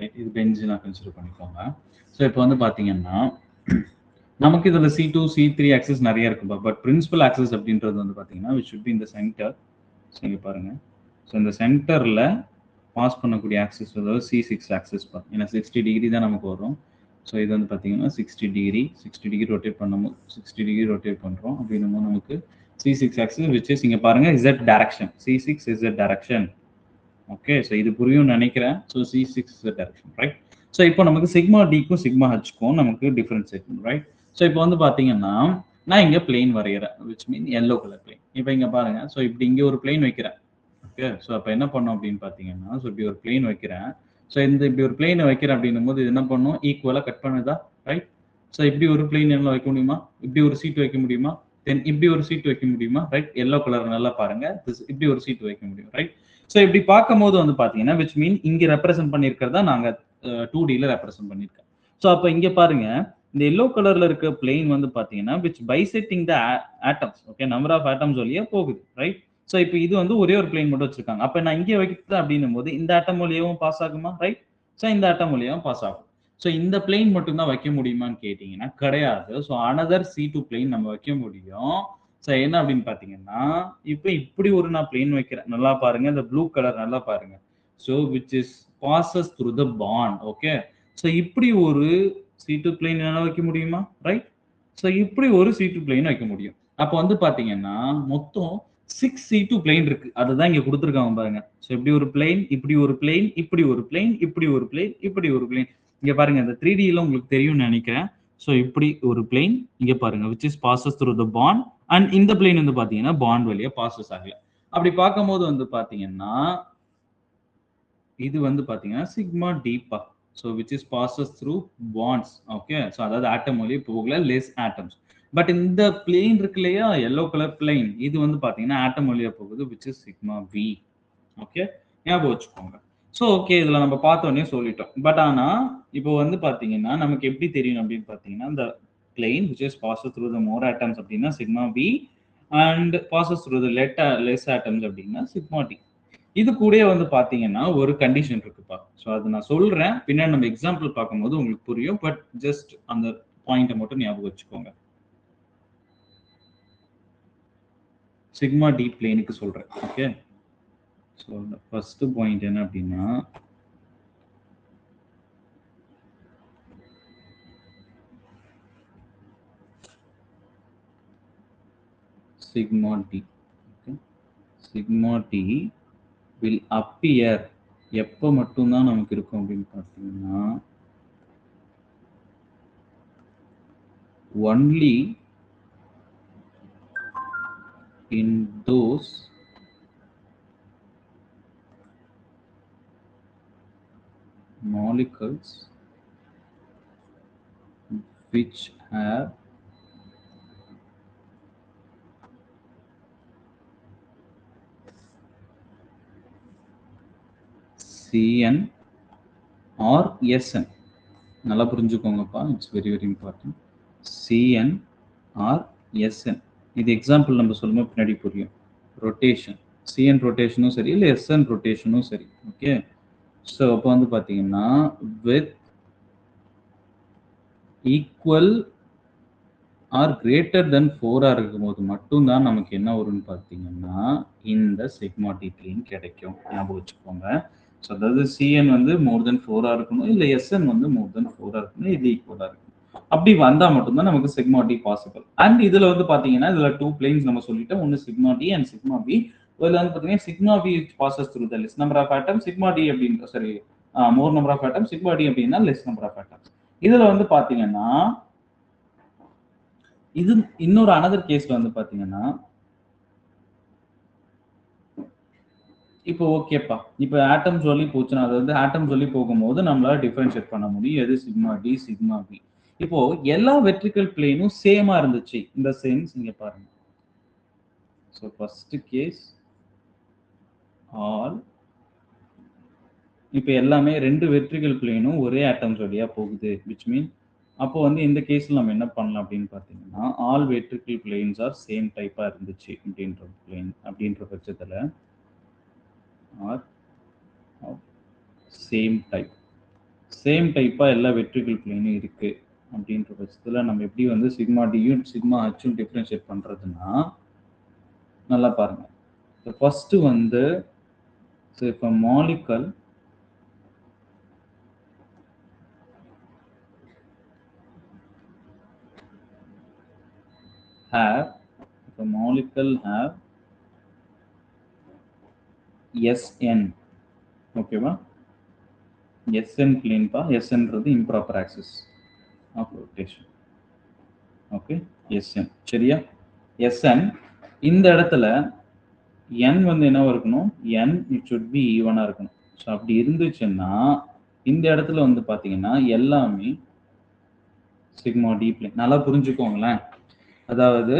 A: ரைட், இது பென்சினா கன்சிடர் பண்ணிக்கோங்க. ஸோ இப்போ வந்து பாத்தீங்கன்னா நமக்கு இதுல C2 C3 ஆக்சஸ் நிறைய இருக்குப்பா. பட் பிரின்சிபல் ஆக்சஸ் அப்படின்றது வந்து பாத்தீங்கன்னா which should be in the center. So இங்க பாருங்க, ஸோ இந்த சென்டர்ல பாஸ் பண்ணக்கூடிய ஆக்சஸ் அதாவது C6 ஆக்சஸ் பா. ஏன்னா 60 டிகிரி தான் நமக்கு வரும். ஸோ இது வந்து பாத்தீங்கன்னா 60 டிகிரி ரொட்டேட் பண்ணும்போது 60 டிகிரி ரொட்டேட் பண்றோம் அப்படின்னும் போது நமக்கு C6 ஆக்சஸ் which is இங்க பாருங்க Z direction. C6 is Z direction. Okay, so இது புரியும் நினைக்கிறேன். So C6 is Z direction, right? So இப்போ நமக்கு சிக்மா டிக்கும் சிக்மா ஹெச்க்கும் நமக்கு டிஃபரன்ஸ் இருக்கு, ரைட்? ஸோ இப்போ வந்து பாத்தீங்கன்னா நான் இங்க பிளேன் வரைகிறேன், which mean yellow colour plane. இப்போ இங்க பாருங்க, ஸோ இப்படி இங்க ஒரு பிளேன் வைக்கிறேன். ஓகே, ஸோ அப்போ என்ன பண்ணோம் அப்படின்னு பாத்தீங்கன்னா, ஸோ இப்படி ஒரு பிளேன் வைக்கிறேன். ஸோ இந்த இப்படி ஒரு பிளேனை வைக்கிறேன் அப்படின்னும் போது இது என்ன பண்ணும், ஈக்குவலா கட் பண்ணுதா, ரைட்? ஸோ இப்படி ஒரு பிளேன் என்ன வைக்க முடியுமா, இப்படி ஒரு சீட் வைக்க முடியுமா, தென் இப்படி ஒரு சீட் வைக்க முடியுமா, ரைட்? எல்லோ கலர் நல்லா பாருங்க, இப்படி ஒரு சீட் வைக்க முடியும், ரைட்? ஸோ இப்படி பார்க்கும்போது வந்து பாத்தீங்கன்னா which mean இங்க ரெப்ரசென்ட் பண்ணிருக்கிறதா நாங்க 2Dல ரெப்ரசென்ட் பண்ணிருக்கோம். ஸோ அப்போ இங்க பாருங்க, இந்த எல்லோ கலர்ல இருக்க பிளேன் வந்து பாத்தீங்கன்னா which bisecting the atoms. Okay, number of atoms வழியா போகுது, ரைட்? ஸோ இப்போ இது வந்து ஒரே ஒரு பிளேன் மட்டும் வச்சிருக்காங்க. அப்ப நான் இங்கே வைக்கிறது அப்படின்னும் போது இந்த ஆட்டம் வழியாவும் பாஸ் ஆகுமா, ரைட்? ஸோ இந்த ஆட்டம் வழியாவும் பாஸ் ஆகும். ஸோ இந்த பிளேன் மட்டும் தான் வைக்க முடியுமான்னு கேட்டீங்கன்னா கிடையாது. ஸோ அனதர் C2 பிளேன் நம்ம வைக்க முடியும். ஸோ என்ன அப்படின்னு பாத்தீங்கன்னா இப்போ இப்படி ஒரு நான் பிளேன் வைக்கிறேன், நல்லா பாருங்க, இந்த ப்ளூ கலர் நல்லா பாருங்க. So which is passes through the bond. Okay, so இப்படி ஒரு C2 பிளேன் என்ன வைக்க முடியுமா, ரைட்? ஸோ இப்படி ஒரு C2 பிளேன் வைக்க முடியும். அப்போ வந்து பாத்தீங்கன்னா மொத்தம் 6C2 பிளேன் இருக்கு. அதுதான் இங்க கொடுத்திருக்காங்க பாருங்க. சோ இப்படி ஒரு பிளேன், இப்படி ஒரு பிளேன், இப்படி ஒரு பிளேன், இப்படி ஒரு பிளேன், இப்படி ஒரு பிளேன். இங்க பாருங்க இந்த 3Dல உங்களுக்கு தெரியும்னு நினைக்கிறேன். சோ இப்படி ஒரு பிளேன் இங்க பாருங்க which is passes through the bond and இந்த பிளேன் வந்து பாத்தீங்கன்னா bond வழியா passes ஆகல. அப்படி பார்க்கும்போது வந்து பாத்தீங்கன்னா இது வந்து பாத்தீங்கன்னா சிக்மா டீப்பா. So which is passes through bonds. Okay. So அதாவது ஆட்டம் வழியா போகல less atoms. பட் இந்த பிளேன் இருக்கு இல்லையா yellow கலர் பிளேன் இது வந்து பாத்தீங்கன்னா ஆட்டம் வழியா போகுது which is sigma v. Okay. ஞாபகம் வச்சுக்கோங்க. சோ ஓகே இதுல நம்ம பார்த்தோனே சொல்லிட்டோம். பட் ஆனா இப்போ வந்து பாத்தீங்கன்னா நமக்கு எப்படி தெரியும் அப்படின்னு பாத்தீங்கன்னா இந்த plane which is passes through the more atoms அப்படின்னா sigma v and passes through the less atoms அப்படின்னா sigma t. இது கூடயே வந்து பாத்தீங்கன்னா ஒரு கண்டிஷன் இருக்குப்பா. சோ அது நான் சொல்றேன். பின்னாடி நம்ம எக்ஸாம்பிள் பார்க்கும்போது உங்களுக்கு புரியும். பட் ஜஸ்ட் அந்த பாயிண்ட மட்டும் ஞாபகம் வச்சுக்கோங்க. சிக்மா டி பிளேனுக்கு சொல்றேன். ஓகே. சோ ஃபர்ஸ்ட் பாயிண்ட் என்ன அப்படின்னா sigma t. Okay. sigma t will appear எப்போ மட்டும்தான் நமக்கு இருக்கும் அப்படின்னு பார்த்தீங்கன்னா only in those molecules which have Cn or Sn. நல்லா புரிஞ்சுக்கோங்கப்பா. It's very very important. Cn or Sn. இது எக்ஸாம்பிள் நம்ம சொல்லும்போது பின்னாடி புரியும். ரொட்டேஷன் Cn ரொட்டேஷனும் சரி இல்லை Sn ரொட்டேஷனும் சரி. ஓகே. ஸோ அப்போ வந்து பார்த்தீங்கன்னா with equal or greater than 4 இருக்கும்போது மட்டும்தான் நமக்கு என்ன வரும்னு பார்த்தீங்கன்னா இந்த சிக்மா டி பிளேன் கிடைக்கும். ஞாபகம் வச்சுக்கோங்க. ஸோ அதாவது Cn வந்து மோர் தென் 4 இருக்கணும் இல்லை Sn வந்து மோர் தென் 4 இருக்கணும். இது ஈக்குவலா இருக்கணும். அப்படி வந்தா மட்டும்தான் நமக்கு சிக்மா டி பாசிபிள். அண்ட் இதுல வந்து பாத்தீங்கன்னா இதுல 2 பிளேன்ஸ் நம்ம சொல்லிட்டோம். ஒன்னு sigma D and sigma V. இதுல வந்து பாத்தீங்கன்னா sigma V passes through the less number of atoms, sigma D அப்படின்ற சரி more number of atoms, sigma D அப்படின்னா லெஸ் நம்பர் ஆஃப் ஆட்டம்ஸ். இதுல வந்து பாத்தீங்கன்னா இது இன்னொரு அனதர் கேஸ்ல வந்து பாத்தீங்கன்னா இப்போ ஓகேப்பா. இப்போ ஆட்டம் சொல்லி போச்சுன்னா அதாவது ஆட்டம் சொல்லி போகும்போது நம்மளால டிஃபரன்ஷியேட் பண்ண முடியும் எது சிக்மா டி சிக்மா பி. இப்போ எல்லா வெர்டிகல் பிளேனும் சேமா இருந்துச்சு. இந்த சென்ஸ் இங்க பாருங்க. சோ ஃபர்ஸ்ட் கேஸ் ஆல் இப்போ எல்லாமே ரெண்டு வெர்டிகல் பிளேனும் ஒரே ஆட்டம்ஸ் வழியா போகுது which mean அப்போ வந்து இந்த கேஸ்ல நம்ம என்ன பண்ணலாம் அப்படின்னு பாத்தீங்கன்னா all vertical planes are same டைப்பா இருந்துச்சு அப்படின்ற பட்சத்துல ஆர் சேம் டைப்பா எல்லா வெர்டிகல் பிளேனும் இருக்கு அப்படின்ற பட்சத்துல நம்ம எப்படி வந்து சிக்மா டியும் சிக்மா ஹச்சும் டிஃபரன்ஷியேட் பண்றதுன்னா நல்லா பாருங்க. ஃபர்ஸ்ட் வந்து if a molecule have Sn, ஓகேவா? Sn plane பா. Snன்றது improper axis of rotation. Okay. Sn சரியா? Sn இந்த இடத்துல n வந்து என்னவா இருக்கணும்? n it should be ஈவனா இருக்கணும். ஸோ அப்படி இருந்துச்சுன்னா இந்த இடத்துல வந்து பாத்தீங்கன்னா எல்லாமே சிக்மா டி பிளேன். நல்லா புரிஞ்சுக்கோங்களேன். அதாவது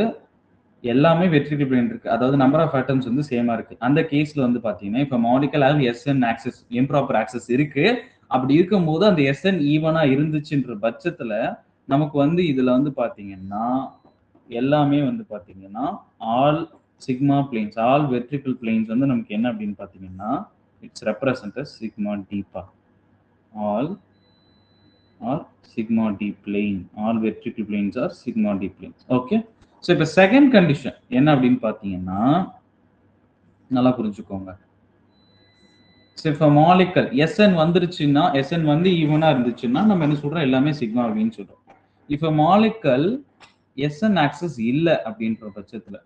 A: எல்லாமே வெர்டிகல் பிளேன் இருக்கு. அதாவது நம்பர் ஆஃப் ஆட்டம்ஸ் வந்து சேமா இருக்கு. அந்த கேஸ்ல வந்து பாத்தீங்கன்னா இப்ப molecule have Sn axis improper axis இருக்கு. அப்படி இருக்கும்போது அந்த Sn ஈவனா இருந்துச்சுன்ற பட்சத்துல நமக்கு வந்து இதுல வந்து பாத்தீங்கன்னா எல்லாமே வந்து பாத்தீங்கன்னா all sigma planes all vertical planes வந்து நமக்கு என்ன அப்படின்னு பாத்தீங்கன்னா இட்ஸ் ரெப்ரசன்ட் as சிக்மா டீப்பா. All are sigma D plane. All vertical planes are sigma D planes. Okay. So இப்போ செகண்ட் கண்டிஷன் என்ன அப்படின்னு பார்த்தீங்கன்னா நல்லா புரிஞ்சுக்கோங்க. இப்போ மாலிகல் Sn வந்துருச்சுன்னா Sn வந்து ஈவனா இருந்துச்சுன்னா நம்ம என்ன சொல்றோம் எல்லாமே சிக்மா வின்னு சொல்றோம். இப்போ மாலிகல் Sn ஆக்சஸ் இல்லை அப்படின்ற பட்சத்துல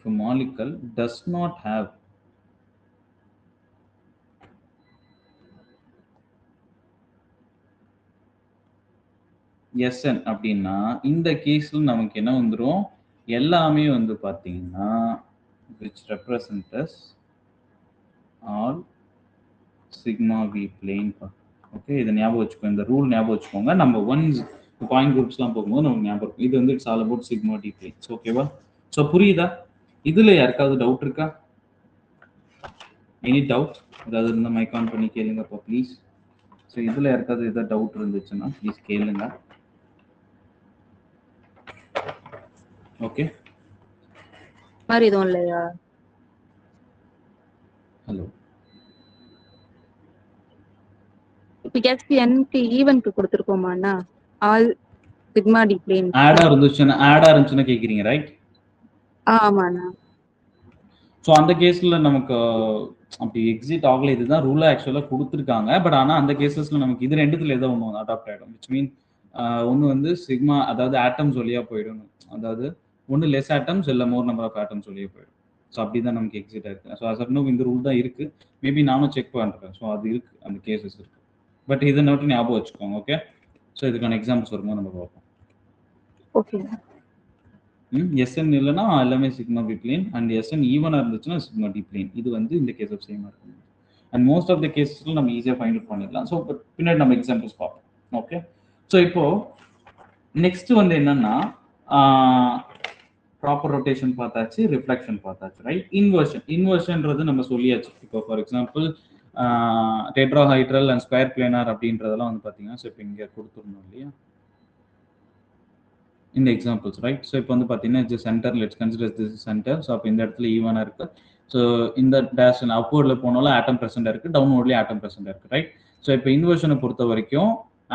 A: a molecule does not have SN அப்படின்னா இந்த கேஸ்ல நமக்கு என்ன வந்துரும் எல்லாமே வந்து பாத்தீங்கன்னா which represent as all sigma v plane. Okay, இதை ஞாபகம் வச்சுக்கோங்க, இந்த ரூல் ஞாபகம் வச்சுக்கோங்க. நம்ம ஒன்ஸ் பாயிண்ட் குரூப்ஸ்லாம் போகும்போது நமக்கு ஞாபகம் இருக்கும். இது வந்து it's all about sigma D planes. ஓகேவா? ஸோ புரியுதா? இதுல யாருக்காவது டவுட் இருக்கா? எனி டவுட் ஏதாவது இருந்தால் மைக் ஆன் பண்ணி கேளுங்கப்பா ப்ளீஸ். ஸோ இதுல யாருக்காவது ஏதாவது டவுட் இருந்துச்சுன்னா ப்ளீஸ் கேளுங்க. ஓகே,
B: மாதிரி எதுவும் இல்லையா?
A: ஹலோ,
B: இப்போ எஸ்பிஎன்க்கு ஈவென்ட்க்கு கொடுத்துருக்கோமாண்ணா? ஆல் சிக்மா டி பிளேன்
A: ஆடா இருந்துச்சுன்னா கேக்குறீங்க, ரைட்?
B: ஆமாண்ணா.
A: ஸோ அந்த கேஸ்ல நமக்கு அப்படி எக்ஸிட் ஆகல. இதுதான் ரூலா ஆக்சுவலா கொடுத்துருக்காங்க. பட் ஆனா அந்த கேசஸ்ல நமக்கு இது ரெண்டுத்துல ஏதோ ஒன்று அடாப்ட் ஆயிடும். விச் மீன் ஒன்று வந்து சிக்மா, அதாவது ஆட்டம்ஸ் வழியா போயிடும். அதாவது ஒன்று லெஸ் ஆட்டம்ஸ் இல்லை மோர் நம்பர் ஆஃப் ஆட்டம்ஸ் வழியா போயிடும். ஸோ அப்படிதான் நமக்கு எக்ஸிட் ஆயிருக்கு. ஸோ அஸ் இந்த ரூல் தான் இருக்கு. மேபி நானும் செக் பண்றேன். ஸோ அது இருக்கு, அந்த கேசஸ் இருக்கு. பட் இதை நோட்டு ஞாபகம் வச்சுக்கோங்க. ஓகே, ஸோ இதுக்கான எக்ஸாம்பிள்ஸ் வரும்போது நம்ம பார்ப்போம்.
B: ஓகே.
A: எஸ்என் இல்லைன்னா எல்லாமே sigma B plane, and Sn ஈவனா இருந்துச்சுன்னா சிக்மா டி பிளேன். இது வந்து இந்த கேஸ் ஆஃப் சேமா இருக்கும். அண்ட் மோஸ்ட் ஆஃப் த கேசஸ்ல நம்ம ஈஸியாக ஃபைண்ட் அவுட் பண்ணிடலாம். ஸோ பின்னாடி நம்ம எக்ஸாம்பிள்ஸ் பார்ப்போம். ஓகே, ஸோ இப்போ நெக்ஸ்ட் வந்து என்னன்னா ப்ராப்பர் ரொட்டேஷன் பார்த்தாச்சு, ரிஃப்ளெக்ஷன் பார்த்தாச்சு, ரைட்? இன்வர்ஷன்ன்றது நம்ம சொல்லியாச்சு. இப்போ for example tetrahedral and square planar அப்படின்றதெல்லாம் வந்து பார்த்தீங்கன்னா, ஸோ இப்போ இங்கே கொடுத்துருந்தோம் இல்லையா இந்த எக்ஸாம்பிள்ஸ், ரைட்? ஸோ இப்போ வந்து பார்த்தீங்கன்னா இது centre, let's consider this centre. So அப்போ இந்த இடத்துல ஈவனா இருக்கு. ஸோ இந்த டேஷ் அப்வர்டில் போனாலும் ஆட்டம் ப்ரெசென்ட்டாக இருக்கு, டவுன்வர்ட்லேயும் ஆட்டம் ப்ரெசென்ட்டாக இருக்கு, ரைட்? ஸோ இப்போ இன்வர்ஷனை பொறுத்த வரைக்கும்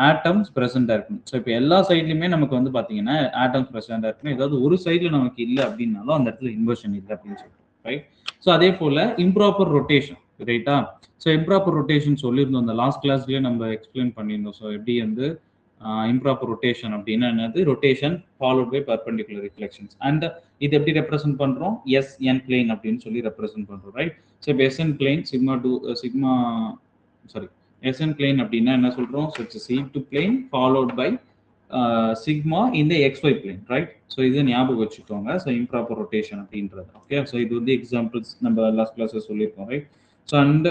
A: ஆட்டம்ஸ் ப்ரெசென்ட்டாக இருக்கணும். ஸோ இப்போ எல்லா சைட்லையுமே நமக்கு வந்து பார்த்தீங்கன்னா ஆட்டம்ஸ் ப்ரெசென்ட்டாக இருக்கணும். ஏதாவது ஒரு சைடில் நமக்கு இல்லை அப்படின்னாலும் அந்த இடத்துல இன்வர்ஷன் இல்லை அப்படின்னு சொல்லிட்டு, ரைட்? ஸோ அதே போல் இம்ப்ராப்பர் ரொட்டேஷன், ரைட்டா? ஸோ இம்ப்ராப்பர் ரொட்டேஷன் சொல்லியிருந்தோம், அந்த லாஸ்ட் கிளாஸ்லேயே நம்ம எக்ஸ்பிளைன் பண்ணியிருந்தோம். ஸோ எப்படி வந்து இம்ப்ராப்பர் ரொட்டேஷன் அப்படின்னா என்னது? Rotation followed by perpendicular reflections. And இது எப்படி ரெப்ரசென்ட் பண்றோம்? எஸ்என் பிளேன் அப்படின்னு சொல்லி ரெப்ரசென்ட் பண்றோம், ரைட்? ஸோ இப்போ எஸ்என் பிளேன் எஸ்என் பிளேன் அப்படின்னா என்ன சொல்றோம்? So it's C2 plane followed by sigma இந்த XY பிளேன், ரைட்? ஸோ இதை ஞாபகம் வச்சுக்கோங்க. ஸோ இம்ப்ராப்பர் ரொட்டேஷன் அப்படின்றது. ஓகே, ஸோ இது வந்து எக்ஸாம்பிள்ஸ் நம்ம லாஸ்ட் கிளாஸ்ல சொல்லியிருக்கோம், ரைட்? ஸோ அண்ட்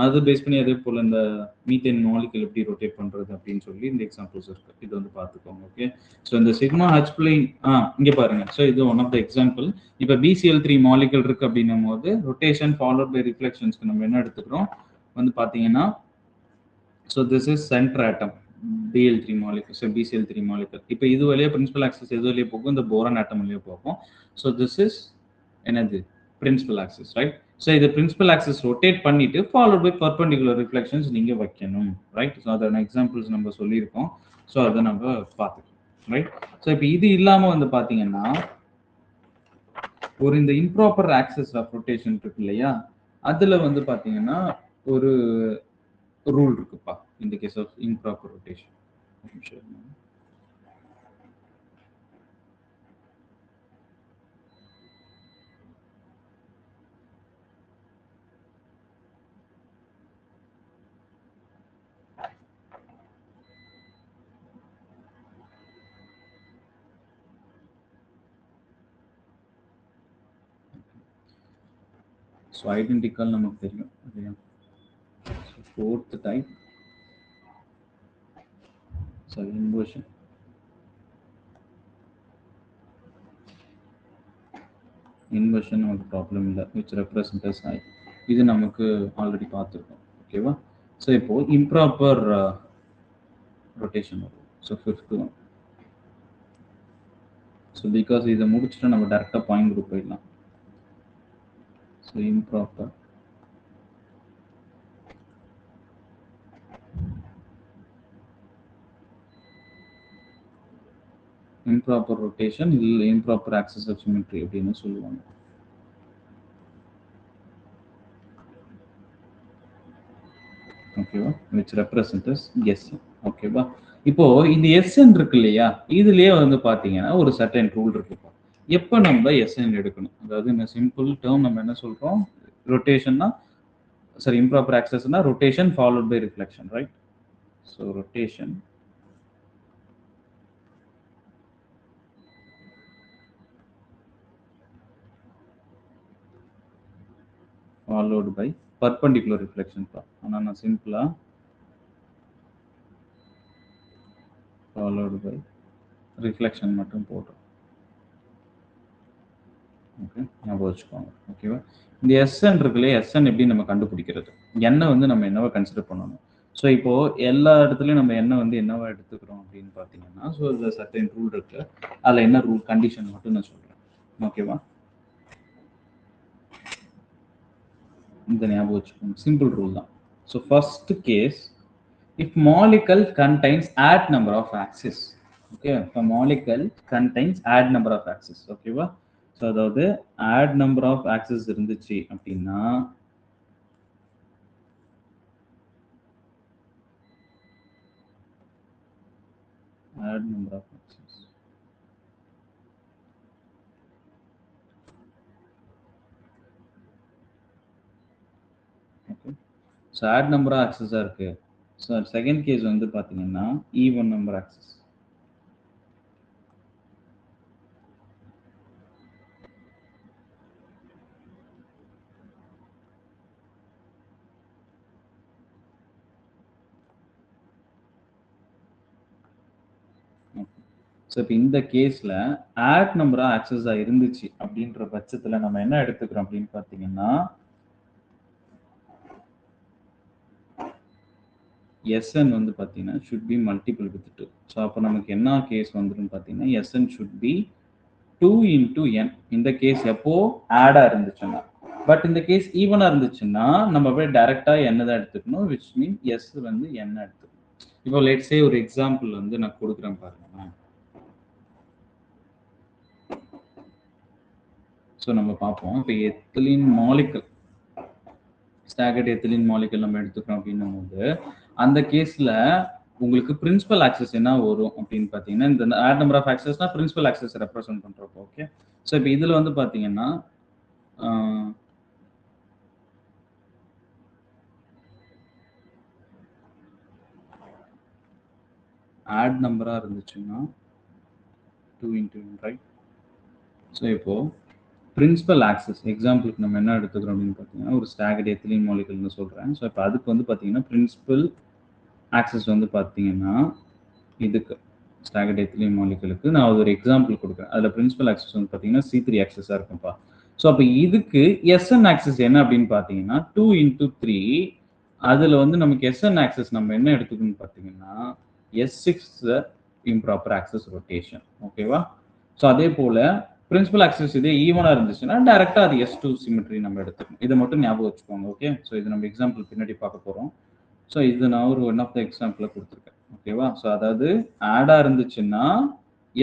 A: அது பேஸ் பண்ணி அதே போல் இந்த மீத்தேன் மாலிகுல் எப்படி ரொட்டேட் பண்ணுறது அப்படின்னு சொல்லி இந்த எக்ஸாம்பிள்ஸ் இருக்கு. இது வந்து பார்த்துக்கோங்க. ஓகே, ஸோ இந்த சிக்மா ஹச் பிளேன் இங்கே பாருங்க. ஸோ இது ஒன் ஆஃப் த எக்ஸாம்பிள். இப்போ BCl3 மாலிகுல் இருக்கு அப்படின்னும் போது ரொட்டேஷன் ஃபாலோட் பை ரிஃப்ளெக்ஷன்ஸ்க்கு நம்ம என்ன எடுத்துக்கிறோம் வந்து பார்த்தீங்கன்னா, so this is center atom Bl3 molecule. So BCl3 molecule இப்போ இது வழியாக பிரின்சிபல் ஆக்சிஸ் எது வழியாக போகும்? இந்த போரான் ஆட்டம் வழியாக போகும். ஸோ திஸ் இஸ் என்னது? Principal axis, right? ஸோ இது பிரின்சிபல் ஆக்சிஸ் ரொட்டேட் பண்ணிட்டு ஃபாலோட் பை பர்பெண்டிகுலர் ரிஃப்ளெக்ஷன்ஸ் நீங்க வைக்கணும், ரைட்? ஸோ அதோட எக்ஸாம்பிள்ஸ் நம்ம சொல்லியிருக்கோம். ஸோ அதை நம்ம பார்த்துக்கணும், ரைட்? ஸோ இப்போ இது இல்லாம வந்து பாத்தீங்கன்னா ஒரு இந்த இம்ப்ராப்பர் ஆக்சிஸ் ஆஃப் ரொட்டேஷன் இருக்கு இல்லையா, அதுல வந்து பாத்தீங்கன்னா ஒரு ரூல் இருக்குப்பா இந்த case of improper rotation. So identical நமக்கு தெரியும் இல்லையா? Fourth type inversion. இன்வர்ஷன் நமக்கு ப்ராப்ளம் இல்லை, விச் ரெப்ரசன்ட் அஸ் I. இது நமக்கு ஆல்ரெடி பார்த்துருக்கோம், ஓகேவா? ஸோ இப்போ இம்ப்ராப்பர் ரொட்டேஷன் வரும். So fifth one. So because இதை முடிச்சுட்டு நம்ம டேரெக்டாக பாயிண்ட் குரூப் போயிடலாம். ஸோ இம்ப்ராப்பர் ரொட்டேஷன் இல்லை இம்ப்ராப்பர் ஆக்சிஸ் ஆஃப் சிமெட்ரி அப்படின்னு சொல்லுவாங்க. ஓகேவா? which represent as SN. ஓகேவா? இப்போ இந்த SN இருக்கு இல்லையா, இதுலயே வந்து பாத்தீங்கன்னா ஒரு சர்டன் ரூல் இருக்கு. எப்போ நம்ம எஸ்என் எடுக்கணும்? அதாவது இந்த சிம்பிள் டேர்ம் நம்ம என்ன சொல்றோம்? ரொட்டேஷன்னா sorry, improper access na rotation followed by reflection, right? So rotation followed by perpendicular reflection pa ana simple followed by reflection mattum போடுறோம். ஓகே, ஞாபகம் வச்சுக்கோங்க. ஓகேவா? இந்த எஸ்என் இருக்குல்ல, எஸ்என் எப்படி நம்ம கண்டுபிடிக்கிறது? எண்ணை வந்து நம்ம என்னவா கன்சிடர் பண்ணணும்? ஸோ இப்போ எல்லா இடத்துலையும் நம்ம எண்ணெய் வந்து என்னவா எடுத்துக்கிறோம் அப்படின்னு பார்த்தீங்கன்னா, ஸோ இந்த சர்டன் ரூல் இருக்கு. அதில் என்ன ரூல் கண்டிஷன் மட்டும் நான் சொல்கிறேன். ஓகேவா? இந்த ஞாபகம் வச்சுக்கோங்க. சிம்பிள் ரூல் தான். So first case, if molecule contains odd number of axis. Okay, இப்போ molecule contains odd number of axis. ஓகேவா? ஸோ அதாவது ஆட் நம்பர் ஆஃப் ஆக்சிஸ் இருந்துச்சு அப்படின்னா add number of axes. Okay, so add number of axes இருக்கு. So second case வந்து பாத்தீங்கன்னா even number axis. So இப்போ இந்த கேஸில் ஆட் நம்பர் ஆஃப் ஆக்சஸாக இருந்துச்சு அப்படின்ற பட்சத்தில் நம்ம என்ன எடுத்துக்கிறோம் அப்படின்னு பார்த்தீங்கன்னா எஸ்என் வந்து பார்த்தீங்கன்னா should be multiple with 2. So அப்போ நமக்கு என்ன கேஸ் வந்துடும் பார்த்தீங்கன்னா SN should be 2 into n. இந்த கேஸ் எப்போ ஆடாக இருந்துச்சுன்னா, பட் இந்த கேஸ் ஈவனாக இருந்துச்சுன்னா நம்ம போய் டைரெக்டாக என்ன தான் எடுத்துக்கணும், விச் மீன் எஸ் வந்து என்ன எடுத்துக்கணும். இப்போ லெட்ஸே ஒரு எக்ஸாம்பிள் வந்து நான் கொடுக்குறேன் பாருங்க. ஸோ நம்ம பார்ப்போம். இப்போ ethylene molecule, staggered ethylene molecule நம்ம எடுத்துக்கிறோம் அப்படின்னும் போது அந்த கேஸில் உங்களுக்கு பிரின்சிபல் ஆக்சஸ் என்ன வரும் அப்படின்னு பார்த்தீங்கன்னா, இந்த ஆட் நம்பர் ஆஃப் ஆக்சஸ்னா பிரின்சிபல் ஆக்சஸ் ரெப்ரசென்ட் பண்ணுறப்போ. ஓகே, ஸோ இப்போ இதில் வந்து பார்த்தீங்கன்னா ஆட் நம்பராக இருந்துச்சுன்னா 2 into n, ரைட்? ஸோ இப்போ பிரின்சிபல் ஆக்சஸ் எக்ஸாம்பிளுக்கு நம்ம என்ன எடுத்துக்கிறோம் அப்படின்னு பார்த்தீங்கன்னா ஒரு ஸ்டாகர்ட் எத்திலீன் மாலிகல்னு சொல்கிறேன். ஸோ இப்போ அதுக்கு வந்து பார்த்தீங்கன்னா பிரின்சிபல் ஆக்சஸ் வந்து பார்த்தீங்கன்னா இதுக்கு ஸ்டாகர்ட் எத்திலீன் மாலிகலுக்கு நான் ஒரு எக்ஸாம்பிள் கொடுக்குறேன். அதில் பிரின்சிபல் ஆக்சஸ் வந்து பார்த்தீங்கன்னா C3 ஆக்சஸாக இருக்கும்ப்பா. ஸோ அப்போ இதுக்கு எஸ்என் ஆக்சஸ் என்ன அப்படின்னு பார்த்தீங்கன்னா 2 into 3. அதில் வந்து நமக்கு எஸ்என் ஆக்சஸ் நம்ம என்ன எடுத்துக்கணும்னு பார்த்தீங்கன்னா S6 இம்ப்ராப்பர் ஆக்சஸ் ரொட்டேஷன். ஓகேவா? ஸோ அதே போல் பிரின்சிபல் ஆக்சஸ் இதே ஈவனாக இருந்துச்சுன்னா டைரெக்டாக அது S2 சிமெட்ரி நம்ம எடுத்துக்கணும். இதை மட்டும் ஞாபகம் வச்சுக்கோங்க. ஓகே, ஸோ இது நம்ம எக்ஸாம்பிள் பின்னாடி பார்க்க போகிறோம். ஸோ இது நான் ஒரு ஒன் ஆஃப் த எக்ஸாம்பிளை கொடுத்துருக்கேன். ஓகேவா? ஸோ அதாவது ஆடாக இருந்துச்சுன்னா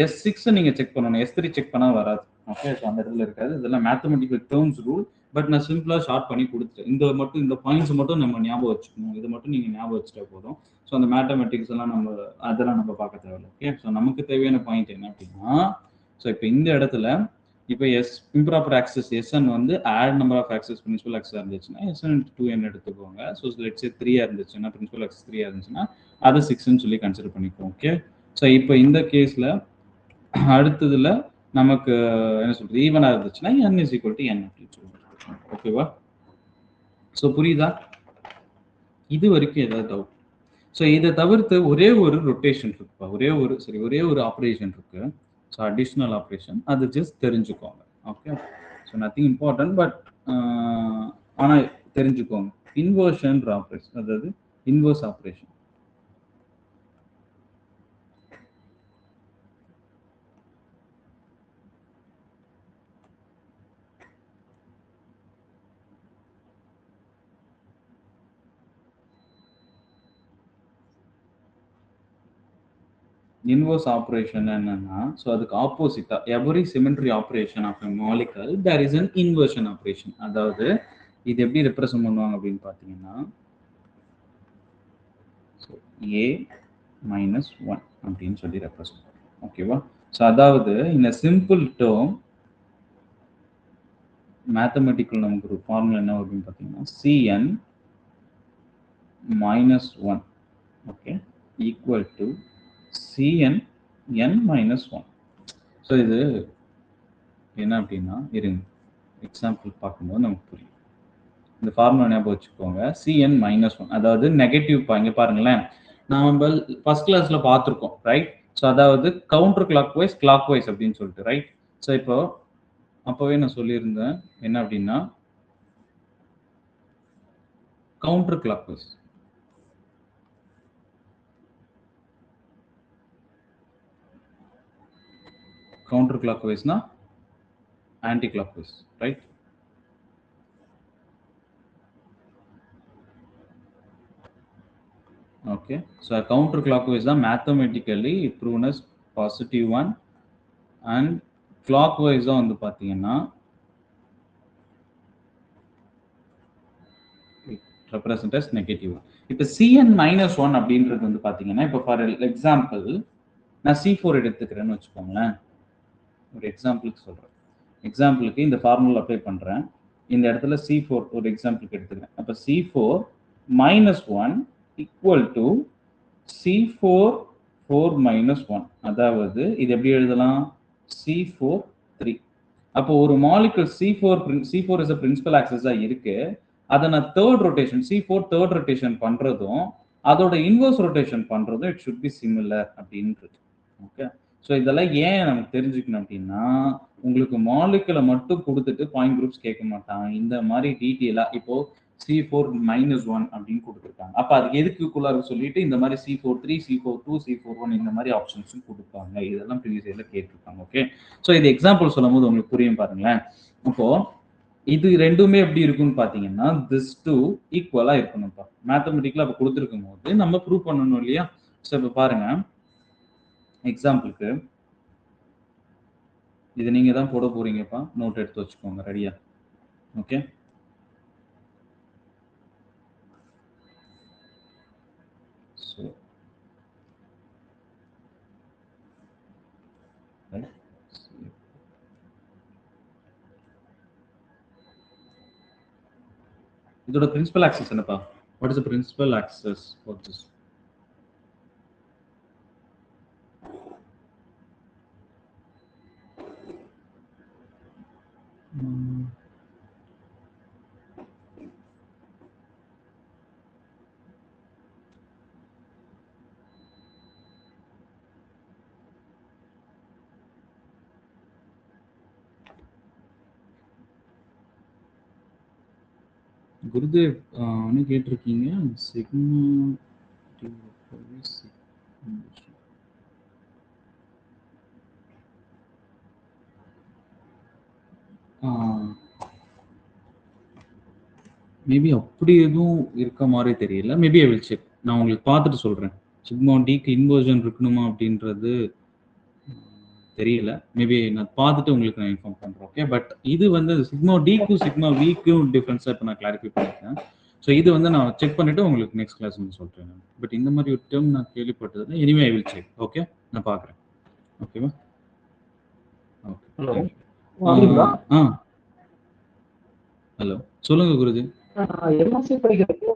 A: S6 நீங்கள் செக் பண்ணணும், S3 செக் பண்ணால் வராது. ஓகே, ஸோ அந்த இடத்துல இருக்காது. இதெல்லாம் மேத்தமெட்டிக்கல் டேர்ம்ஸ் ரூல். பட் நான் சிம்பிளாக ஷார்ட் பண்ணி கொடுத்துட்டேன். இந்த பாயிண்ட்ஸ் மட்டும் நம்ம ஞாபகம் வச்சுக்கணும். இது மட்டும் நீங்கள் ஞாபகம் வச்சுட்டா போதும். ஸோ அந்த மேத்தமெட்டிக்ஸ் எல்லாம் அதெல்லாம் நம்ம பார்க்க தேவையில்லை. ஓகே, ஸோ நமக்கு தேவையான பாயிண்ட் என்ன அப்படின்னா, ஸோ இப்போ இந்த இடத்துல இப்போ இம்ப்ராப்பர் ஆக்சஸ் எஸ்என் வந்து odd number of axis principal axis இருந்துச்சுன்னா எஸ்என் 2n எடுத்துக்கோங்க. ஸோ லெட்ஸ் சே 3 இருந்துச்சுன்னா பிரின்சிபல் ஆக்சஸ் 3 இருந்துச்சுன்னா அதை 6ன்னு சொல்லி கன்சிடர் பண்ணிக்குவோம். ஓகே, ஸோ இப்போ இந்த கேஸில் அடுத்ததுல நமக்கு என்ன சொல்றது ஈவனாக இருந்துச்சுன்னா n is equal to n அப்படின்னு சொல்லுவோம். ஓகேவா? ஸோ புரியுதா? இது வரைக்கும் ஏதாவது டவுட்? ஸோ இதை தவிர்த்து ஒரே ஒரு ரொட்டேஷன் இருக்குப்பா, ஒரே ஒரு ஆப்ரேஷன் இருக்கு. ஸோ அடிஷ்னல் ஆப்ரேஷன், அது ஜஸ்ட் தெரிஞ்சுக்கோங்க. Okay, so nothing important, but ஆனால் தெரிஞ்சுக்கோங்க. இன்வர்ஷன் ஆப்ரேஷன், அதாவது இன்வர்ஸ் ஆப்ரேஷன். இன்வர்ஸ் ஆப்ரேஷன் என்னன்னா, ஸோ அதுக்கு ஆப்போசிட்டா every symmetry operation of a molecule there is an inversion operation. அதாவது இது எப்படி ரெப்ரசென்ட் பண்ணுவாங்க அப்படின்னு பார்த்தீங்கன்னா A - 1 அப்படின்னு சொல்லி ரெப்ரசென்ட் பண்ணுவோம். ஓகேவா? ஸோ அதாவது இந்த சிம்பிள் டேர்ம் மேத்தமெட்டிக்கல் நமக்கு ஒரு ஃபார்முலா என்ன அப்படின்னு பார்த்தீங்கன்னா Cn -1 okay equal to Cn n -1. So இது என்ன அப்படின்னா இருங்க எக்ஸாம்பிள் பார்க்கும்போது நமக்கு புரியும். இந்த ஃபார்முலா ஞாபகம் வச்சுக்கோங்க. Cn -1 அதாவது நெகட்டிவ் இங்க பாருங்களேன், நாம ஃபர்ஸ்ட் கிளாஸ்ல பார்த்துருக்கோம் ரைட். ஸோ அதாவது கவுண்டர் கிளாக் வைஸ் அப்படின்னு சொல்லிட்டு ரைட். ஸோ இப்போ அப்பவே நான் சொல்லியிருந்தேன் என்ன அப்படின்னா கவுண்டர் கிளாக் வைஸ். கவுண்டர் கிளாக் வைஸ்னா anti clock wise right. Okay, so a counterclockwise is mathematically proven as positive one, and clockwise வந்து பாத்தீங்கன்னா it represent as negative one. இப்போ Cn -1 அப்படின்றது வந்து பாத்தீங்கன்னா இப்போ ஃபார் எக்ஸாம்பிள் நான் C4 எடுத்துக்கிறேன்னு வச்சுக்கோங்களேன். ஒரு எக்ஸாம்பிளுக்கு சொல்றேன். எக்ஸாம்பிளுக்கு இந்த ஃபார்முலா அப்ளை பண்றேன். இந்த இடத்துல C4 ஒரு எக்ஸாம்பிளுக்கு எடுத்துக்கிறேன். அப்ப C4 -1 equal to C4 4 -1. அதாவது இது எப்படி எழுதலாம்? C4 3. அப்போ ஒரு molecule C4 is a principal axis இருக்கு. அதை நான் third rotation C4 third rotation பண்றதும் அதோட இன்வர்ஸ் ரொட்டேஷன் பண்றதும் இட் ஷுட் பி சிமிலர் அப்படின்றது. ஓகே, ஸோ இதெல்லாம் ஏன் நமக்கு தெரிஞ்சுக்கணும் அப்படின்னா உங்களுக்கு மாலிகுலை மட்டும் கொடுத்துட்டு பாயிண்ட் குரூப்ஸ் கேட்க மாட்டான். இந்த மாதிரி டீட்டெயிலா இப்போ C4 -1 அப்படின்னு கொடுத்துருக்காங்க. அப்ப அதுக்கு எதுக்குள்ளாரு சொல்லிட்டு இந்த மாதிரி C43 C42 C41 இந்த மாதிரி ஆப்ஷன்ஸும் கொடுப்பாங்க. இதெல்லாம் ப்ரீவியஸ் இயர்ல கேட்டிருக்காங்க. ஓகே, ஸோ இது எக்ஸாம்பிள் சொல்லும் போது உங்களுக்கு புரியும் பாருங்களேன். அப்போ இது ரெண்டுமே எப்படி இருக்குன்னு பாத்தீங்கன்னா this two ஈக்குவலா இருக்கணும்ப்பா. மேத்தமெட்டிக்கலா அப்ப கொடுத்துருக்கும் போது நம்ம ப்ரூவ் பண்ணணும் இல்லையா? ஸோ இப்போ பாருங்க எக்ஸாம்பிளுக்கு இது நீங்க தான் போட போறீங்கப்பா. நோட் எடுத்து வச்சுக்கோங்க ரெடியா. ஓகே, so right, இதோட பிரின்சிபல் ஆக்சஸ் என்னப்பா? What is the principal axis for this? Gurudev ஒன்று கேட்டிருக்கீங்க சிக்மா மேபி அப்படி எதுவும் இருக்க மாதிரி தெரியல. Maybe I will check. நான் உங்களுக்கு பார்த்துட்டு சொல்றேன். சிக்மா டிக்கு இன்வர்ஷன் இருக்கணுமா அப்படின்றது தெரியல. மேபி நான் பார்த்துட்டு உங்களுக்கு நான் இன்ஃபார்ம் பண்றேன். ஓகே, பட் இது வந்து சிக்மா டிக்கும் சிக்மா விக்கும் டிஃபரன்ஸா இப்போ நான் கிளாரிஃபை பண்ணிருக்கேன். ஸோ இது வந்து நான் செக் பண்ணிட்டு உங்களுக்கு நெக்ஸ்ட் கிளாஸ் வந்து சொல்றேன். பட் இந்த மாதிரி ஒரு டேர்ம் நான் கேள்விப்பட்டது. Anyway I will check. Okay, நான் பார்க்குறேன். ஓகேவா? ஓகே, ஹலோ சொல்லுங்க குருஜி.
C: எம்எஸ்சி படிக்கிறப்போ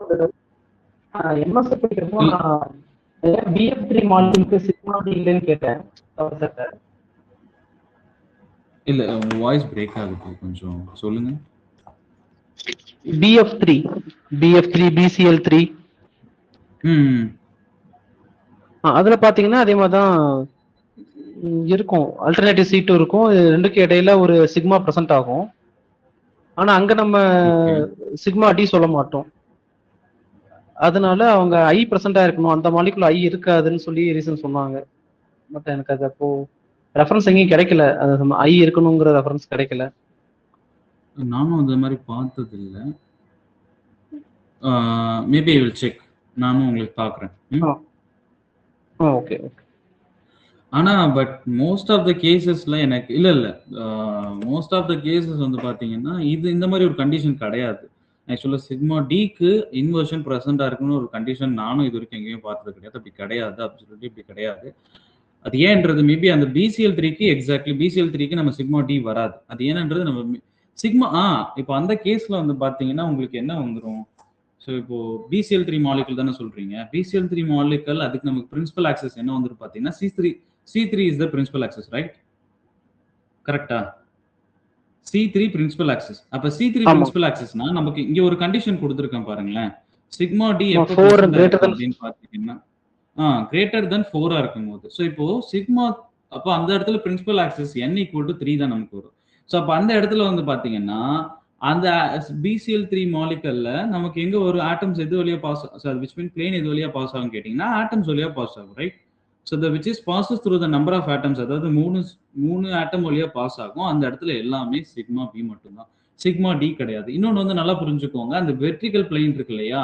C: BF3 மாலிகுலுக்கு சிக்மா டி இல்லைன்னு கேட்டேன்.
A: இல்ல உங்க வாய்ஸ் பிரேக் ஆகுது, கொஞ்சம் சொல்லுங்க.
C: BF3 BCl3 அதுல பாத்தீங்கன்னா அதே மாதிரிதான் இருக்கும். அல்டர்னேட்டிவ் C2 இருக்கும். ரெண்டுக்கு இடையில ஒரு சிக்மா பிரசன்ட் ஆகும். ஆனா அங்க நம்ம சிக்மா டி சொல்ல மாட்டோம். அதனால அவங்க I பிரசன்டா இருக்கணும், அந்த மாலிகுல் I இருக்காதுன்னு சொல்லி ரீசன் சொன்னாங்க. பட் எனக்கு அது அப்போ ரெஃபரன்ஸ் எங்கேயும் கிடைக்கல. அது I இருக்கணுங்கிற ரெஃபரன்ஸ் கிடைக்கல.
A: நானும் அந்த மாதிரி பார்த்தது இல்லை. Maybe I will check. நானும் உங்களுக்கு பார்க்குறேன்.
C: Okay okay.
A: ஆனா பட் மோஸ்ட் ஆஃப் த கேசஸ்ல எனக்கு இல்ல மோஸ்ட் ஆஃப் த கேசஸ் வந்து பாத்தீங்கன்னா இது இந்த மாதிரி ஒரு கண்டிஷன் கிடையாது. ஆக்சுவலா சிக்மா டிக்கு இன்வர்ஷன் ப்ரெசென்டா இருக்குன்னு ஒரு கண்டிஷன் நானும் இது வரைக்கும் எங்கேயும் பார்த்தது கிடையாது. அப்படி கிடையாது, அப்சல்யூட்லி இப்படி கிடையாது. அது ஏன்றது மேபி அந்த BCl3க்கு எக்ஸாக்ட்லி BCl3க்கு நம்ம சிக்மா டி வராது. அது ஏன்ன்றது நம்ம சிக்மா இப்போ அந்த கேஸ்ல வந்து பாத்தீங்கன்னா உங்களுக்கு என்ன வந்துரும்? ஸோ இப்போ BCl3 மாலிகுல் தானே சொல்றீங்க. BCl3 மாலிகுல் அதுக்கு நமக்கு பிரின்சிபல் ஆக்சஸ் என்ன வந்துரும் பாத்தீங்கன்னா C3 is the principal axis, right? கரெக்ட்டா? C3 principal access. அப்ப C3
C: ஆமா.
A: பிரின்சிபல் ஆக்சஸ்னா நமக்கு இங்க ஒரு கண்டிஷன் கொடுத்திருக்கேன் பாருங்களேன். சிக்மா D
C: ஆமா,
A: எப்ப
C: 4
A: பிரசன்ட்
C: greater
A: ஆயிருக்கும்
C: than
A: அப்படின்னு பாத்தீங்கன்னா கிரேட்டர் தென் 4 இருக்கும்போது. ஸோ இப்போ சிக்மா அப்ப அந்த இடத்துல principal axis n equal to 3 தான் நமக்கு வரும். ஸோ அப்ப அந்த இடத்துல வந்து பாத்தீங்கன்னா அந்த BCl3 மாலிகல்ல நமக்கு எங்க ஒரு ஆட்டம்ஸ் எது வழியா பாஸ் விச் மீன் பிளேன் எது வழியா பாஸ் ஆகும் கேட்டீங்கன்னா ஆட்டம்ஸ் வழியா பாஸ் ஆகும், right? So which is passes through the number of atoms, அதாவது மூணு ஆட்டம் வழியா பாஸ் ஆகும். அந்த இடத்துல எல்லாமே சிக்மா பி மட்டும்தான், சிக்மா டி கிடையாது. இன்னொன்று வந்து நல்லா புரிஞ்சுக்கோங்க, அந்த வெர்டிகல் பிளேன் இருக்கு இல்லையா,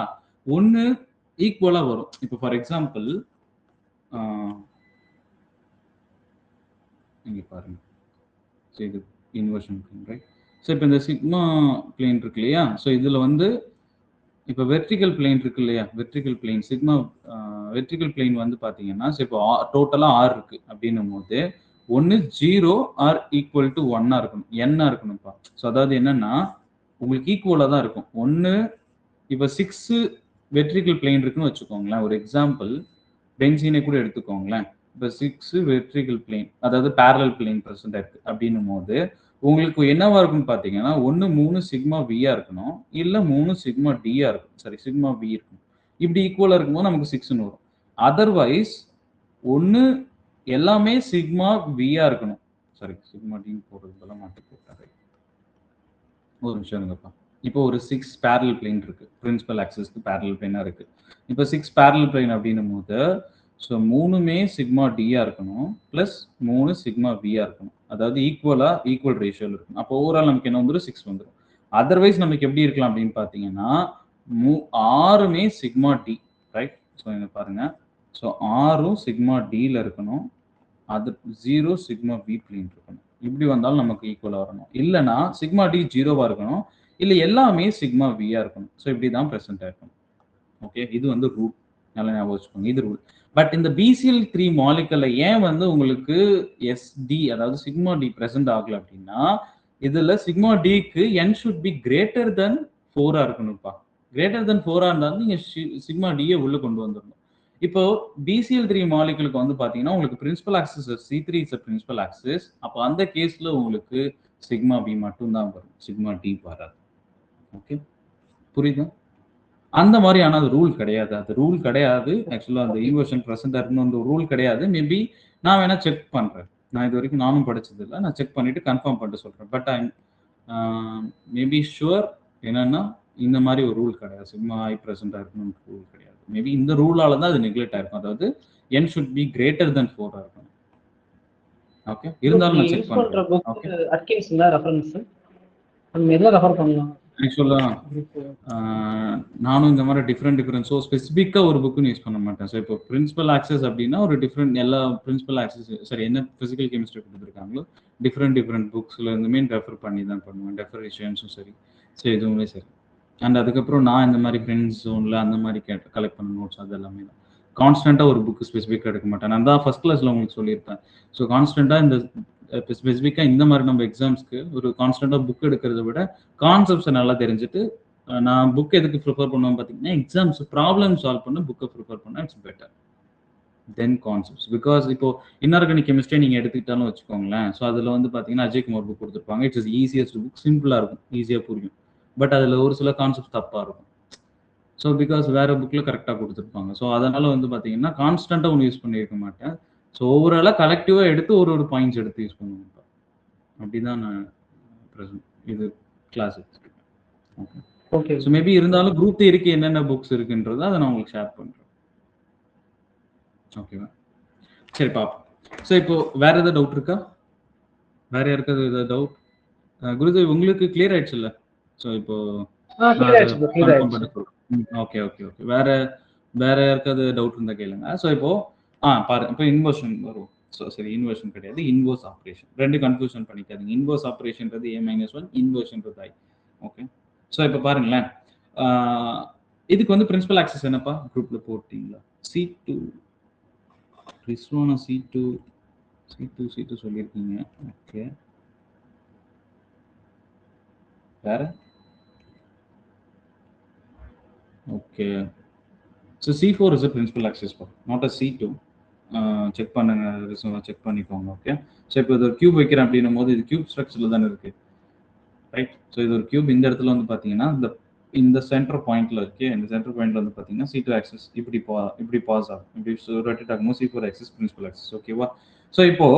A: ஒன்று ஈக்குவலா வரும். இப்போ ஃபார் எக்ஸாம்பிள் இங்க பாருங்க, ஸோ இது இன்வர்ஷன் பிளேன், ரைட்? ஸோ இப்போ இந்த சிக்மா பிளேன் இருக்கு இல்லையா, ஸோ இதுல வந்து இப்போ வெர்டிகல் பிளேன் இருக்கு இல்லையா, vertical plane sigma vertical plane வந்து பாத்தீங்கன்னா இப்போ டோட்டலா 6 இருக்கு அப்படின்னும் போது ஒன்னு 0 ஆர் ஈக்குவல் டு 1 இருக்கணும், n இருக்கணும்ப்பா. ஸோ அதாவது என்னன்னா உங்களுக்கு ஈக்குவலா தான் இருக்கும். ஒன்னு இப்போ 6 வெர்டிகல் பிளேன் இருக்குன்னு வச்சுக்கோங்களேன். ஒரு எக்ஸாம்பிள் பென்சீனை கூட எடுத்துக்கோங்களேன். இப்போ 6 வெர்டிகல் பிளேன், அதாவது பேரலல் பிளேன் பிரசன்ட் இருக்கு அப்படின்னும் போது உங்களுக்கு என்னவா இருக்குன்னு பாத்தீங்கன்னா ஒன்னு 3 சிக்மா வியா இருக்கணும், இல்ல 3 சிக்மா டியா இருக்கும். சரி, சிக்மா வி இருக்கும். இப்படி ஈக்குவலா இருக்கும்போது நமக்கு 6ன்னு வரும். அதர்வைஸ் ஒன்னு எல்லாமே சிக்மா வியா இருக்கணும். சரி, சிக்மா டி போடுறது போல மாற்றி போட்டாரு. ஒரு நிமிஷம் இருங்கப்பா. இப்போ ஒரு 6 பேரலல் பிளேன் இருக்கு, பிரின்சிபல் ஆக்சிஸ்க்கு பேரலல் பிளேனா இருக்கு. இப்போ 6 பேரலல் பிளேன் அப்படின்னும் போது ஸோ 3மே சிக்மா டியா இருக்கணும், பிளஸ் 3 சிக்மா வியா இருக்கணும். அதாவது ஈக்குவல் ரேஷியோல இருக்கும். அப்போ ஓவரால் நமக்கு என்ன வந்துடும்? 6 வந்துடும். அதர்வைஸ் நமக்கு எப்படி இருக்கலாம் அப்படின்னு பார்த்தீங்கன்னா 6மே சிக்மா டி, ரைட்? ஸோ இங்க பாருங்க, ஸோ 6ம் சிக்மா டில இருக்கணும், அது 0 சிக்மா வி பிளேன் இருக்கணும். இப்படி வந்தாலும் நமக்கு ஈக்குவலா வரணும். இல்லைன்னா சிக்மா டி 0வா இருக்கணும், இல்லை எல்லாமே சிக்மா வியா இருக்கணும். ஸோ இப்படி தான் ப்ரெசென்ட் ஆயிருக்கும். ஓகே, இது வந்து ரூல், நல்லா ஞாபகம் வச்சுக்கோங்க, இது ரூல். பட் இந்த BCl3 மாலிகுல்ல ஏன் வந்து உங்களுக்கு SD அதாவது சிக்மா டி பிரசன்ட் ஆகல அப்படின்னா இதுல சிக்மா டிக்கு n should be greater than 4 இருக்கணும்ப்பா. கிரேட்டர் தென் 4 இருந்தா நீங்க சிக்மா டியை உள்ள கொண்டு வந்துடணும். இப்போ BCl3 மாலிகுலுக்கு வந்து பாத்தீங்கன்னா உங்களுக்கு principal axis C3 is principal axis. அப்போ அந்த கேஸ்ல உங்களுக்கு சிக்மா பி மட்டும் தான் வரும், சிக்மா டி வராது. ஓகே, புரியுதா? அந்த மாதிரி ஆனால் அது ரூல் கிடையாது, அது ரூல் கிடையாது. ஆக்சுவலாக அந்த இன்வர்ஷன் ப்ரெசென்ட் இருக்குன்னு அந்த ரூல் கிடையாது. மேபி நான் வேணா செக் பண்ணுறேன், நான் இது வரைக்கும் நானும் படிச்சது இல்லை, நான் செக் பண்ணிட்டு கன்ஃபார்ம் பண்ணிட்டு சொல்கிறேன். பட் ஐ மேபி ஷுவர் என்னன்னா இந்த மாதிரி ஒரு ரூல் கிடையாது, சிக்மா ஐ ப்ரெசென்ட் இருக்கணும்னு ரூல் கிடையாது. மேபி இந்த ரூலால தான் அது நெக்லெக்ட் ஆயிருக்கும், அதாவது n should be greater than 4 இருக்கணும். ஓகே, இருந்தாலும் நான் செக் பண்ணுறேன். ஓகே,
C: அட்கின்ஸ் தான் ரெஃபரன்ஸ், நம்ம எதை ரெஃபர் பண்ணலாம்?
A: ஆக்சுவலாக நானும் இந்த மாதிரி டிஃப்ரெண்ட் ஸோ ஸ்பெசிஃபிக்காக ஒரு புக்குன்னு யூஸ் பண்ண மாட்டேன். ஸோ இப்போ பிரின்சிபல் ஆக்சஸ் அப்படின்னா ஒரு டிஃப்ரெண்ட் எல்லா பிரின்சிபல் ஆக்சஸ் சரி என்ன ஃபிசிக்கல் கெமிஸ்ட்ரி கொடுத்துருக்காங்களோ டிஃப்ரெண்ட் புக்ஸ்ல இருந்துமே ரெஃபர் பண்ணி தான் பண்ணுவேன், டெஃபரேஷன்ஸும் சரி, ஸோ எதுவுமே சரி. அண்ட் அதுக்கப்புறம் நான் இந்த மாதிரி ஃப்ரெண்ட்ஸ் ஜோனில் அந்த மாதிரி கலெக்ட் பண்ண நோட்ஸ் அது எல்லாமே தான். கான்ஸ்டண்ட்டாக ஒரு புக்கு ஸ்பெசிஃபிக்காக எடுக்க மாட்டேன். நான் தான் ஃபர்ஸ்ட் கிளாஸில் உங்களுக்கு சொல்லியிருப்பேன். ஸோ கான்ஸ்டண்ட்டாக இந்த ஸ்பெசிஃபிக்காக இந்த மாதிரி நம்ம எக்ஸாம்ஸ்க்கு ஒரு கான்ஸ்டண்ட்டாக புக் எடுக்கிறத விட கான்செப்ட்ஸை நல்லா தெரிஞ்சுட்டு நான் புக் எதுக்கு ப்ரிஃபர் பண்ணுவேன் பார்த்தீங்கன்னா எக்ஸாம்ஸ் ப்ராப்ளம் சால்வ் பண்ண புக்கை ப்ரிஃபர் பண்ணால் it's better then concepts. Because இப்போ இன்ஆர்கானிக் கெமிஸ்ட்ரி நீங்கள் எடுத்துக்கிட்டாலும் வச்சுக்கோங்களேன். ஸோ அதில் வந்து பார்த்தீங்கன்னா அஜய்குமார் புக் கொடுத்துருப்பாங்க. இட்ஸ் ஈஸியஸ்ட் புக், சிம்பிளாக இருக்கும், ஈஸியாக புரியும். பட் அதில் ஒரு சில கான்செப்ட் தப்பாக இருக்கும். ஸோ பிகாஸ் வேறு புக்கில் கரெக்டாக கொடுத்துருப்பாங்க. ஸோ அதனால் வந்து பார்த்தீங்கன்னா கான்ஸ்டண்ட்டாக ஒன்று யூஸ் பண்ணியிருக்க மாட்டேன். ஸோ ஓவராலாக கலெக்டிவாக எடுத்து ஒரு பாயிண்ட்ஸ் எடுத்து யூஸ் பண்ணுவேன். அப்படி தான் நான் இது கிளாஸ் எடுத்துருக்கேன். Okay okay. ஸோ மேபி இருந்தாலும் குரூப் தியரிக்கு என்னென்ன புக்ஸ் இருக்குன்றதை அதை நான் உங்களுக்கு ஷேர் பண்ணுறேன். ஓகேவா, சரி பாப்போம். ஸோ இப்போ வேற ஏதாவது டவுட் இருக்கா? வேற யாருக்காவது ஏதாவது டவுட்? குருதேவ் உங்களுக்கு கிளியர் ஆயிடுச்சு இல்லை? ஸோ இப்போ ஓகே ஓகே ஓகே. வேற யாருக்காவது டவுட் இருந்தா கேளுங்க. ஸோ இப்போ பாருங்க, இப்போ இன்வர்ஷன் வரும். ஸோ சரி, இன்வர்ஷன் கிடையாது, இன்வர்ஸ் ஆப்ரேஷன். ரெண்டு கன்ஃபியூஷன் பண்ணிக்காதீங்க. இன்வர்ஸ் ஆப்ரேஷன்றது A-1, இன்வர்ஷன்றது I. ஓகே, ஸோ இப்போ பாருங்களேன், இதுக்கு வந்து பிரின்சிபல் ஆக்சஸ் என்னப்பா குரூப்ல போட்டீங்களா? C2 ரிஸ்வானா C2 சொல்லியிருக்கீங்க. ஓகே, வேற okay. So C4 is a principal axis பா, நாட் அ C2. செக் பண்ணுங்க, செக் பண்ணிக்கோங்க. ஓகே. ஸோ இப்போ இது ஒரு கியூப் வைக்கிறேன் அப்படின்னும் போது இது கியூப் ஸ்ட்ரக்சரில் தானே இருக்கு, ரைட்? ஸோ இது ஒரு கியூப். இந்த இடத்துல வந்து பார்த்தீங்கன்னா இந்த சென்டர் பாயிண்ட்ல இருக்கு. இந்த சென்டர் பாயிண்ட்ல வந்து பார்த்தீங்கன்னா C2 ஆக்சிஸ் இப்படி பாஸ் ஆகும், இப்படி ரொட்டேட் ஆகும்போது C4 ஆக்சிஸ் பிரின்சிபல் ஆக்சிஸ். ஓகேவா? ஸோ இப்போ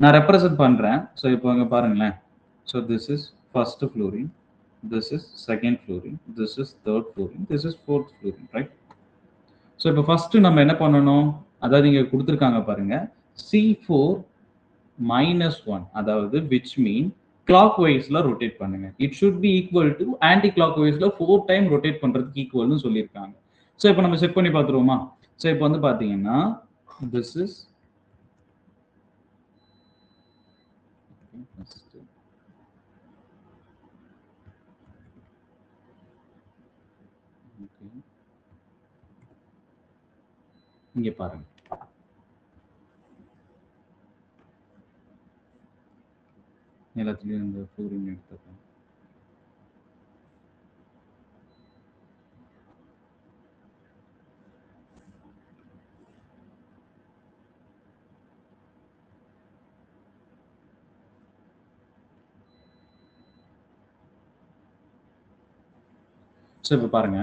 A: நான் ரெப்ரசென்ட் பண்றேன். ஸோ இப்போ அங்கே பாருங்களேன். So this is first flooring, this is second flooring, this is third flooring, this is fourth flooring, right? So இப்போ ஃபர்ஸ்ட் நம்ம என்ன பண்ணணும், அதாவது இங்க கொடுத்திருக்காங்க பாருங்க, C4 -1, அதாவது which mean clockwise-ல rotate பண்ணுங்க. It should be equal to anti-clockwise-ல 4 time rotate பண்றதுக்கு ஈக்குவல்னு சொல்லியிருக்காங்க. ஸோ இப்போ நம்ம செக் பண்ணி பார்த்துருவோமா? ஸோ இப்போ வந்து பார்த்தீங்கன்னா this is இங்க பாருங்க. எல்லாத்துலயும் இந்த ஃப்ளோரிங் எடுத்துக்கலாம். ஸோ இப்போ பாருங்க,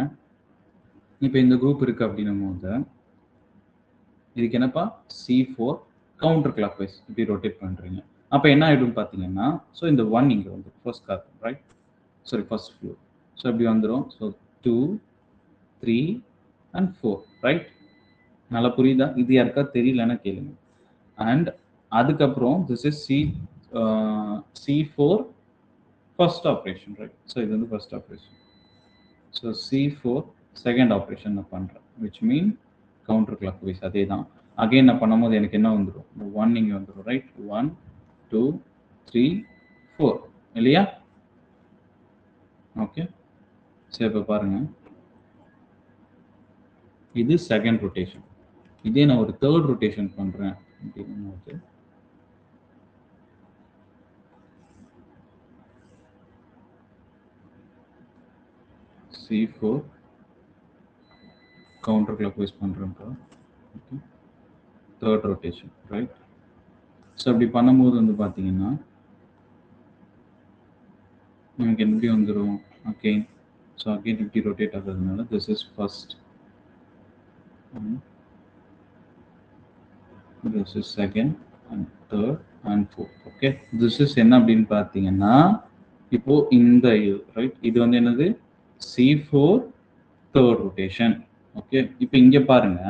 A: இப்போ இந்த குரூப் இருக்கு அப்படின்னும் போது இதுக்கு என்னப்பா C4 கவுண்டர் கிளாக் வைஸ் இப்படி ரொட்டேட் பண்றீங்க. அப்போ என்ன ஆயிடும் பார்த்தீங்கன்னா, ஸோ இந்த 1 இங்க வந்து first carbon, right? Sorry first floor. So இப்படி வந்துடும். ஸோ 2, 3 and 4, ரைட்? நல்லா புரியுதா? இது யாருக்கா தெரியலன்னா கேளுங்க. அண்ட் அதுக்கப்புறம் this is C4 first operation, right? So இது வந்து first operation. So C4 second operation நான் பண்ணுறேன், which mean counter clock wise அதே தான். அகைன் நான் பண்ணும்போது எனக்கு என்ன வந்துடும், 1 இங்கே வந்துடும், ரைட்? 1, 2, 3, 4 இல்லையா? ஓகே. சரி இப்போ பாருங்க, இது செகண்ட் ரொட்டேஷன். இதே நான் ஒரு தேர்ட் ரொட்டேஷன் பண்றேன் அப்படிங்கும்போது C4 கவுண்டர் கிளாக் வைஸ் பண்றேன்ப்பா. Okay, third rotation, right? So அப்படி பண்ணும்போது வந்து பார்த்தீங்கன்னா நமக்கு எப்படி வந்துடும், அகெயின் ஸோ அகெயின் இப்படி ரொட்டேட் ஆகிறதுனால this is first, this is second and third and fourth. Okay, this is என்ன அப்படின்னு பார்த்தீங்கன்னா இப்போ இந்த ரைட், இது வந்து என்னது C4 third rotation. ஓகே, இப்போ இங்க பாருங்க,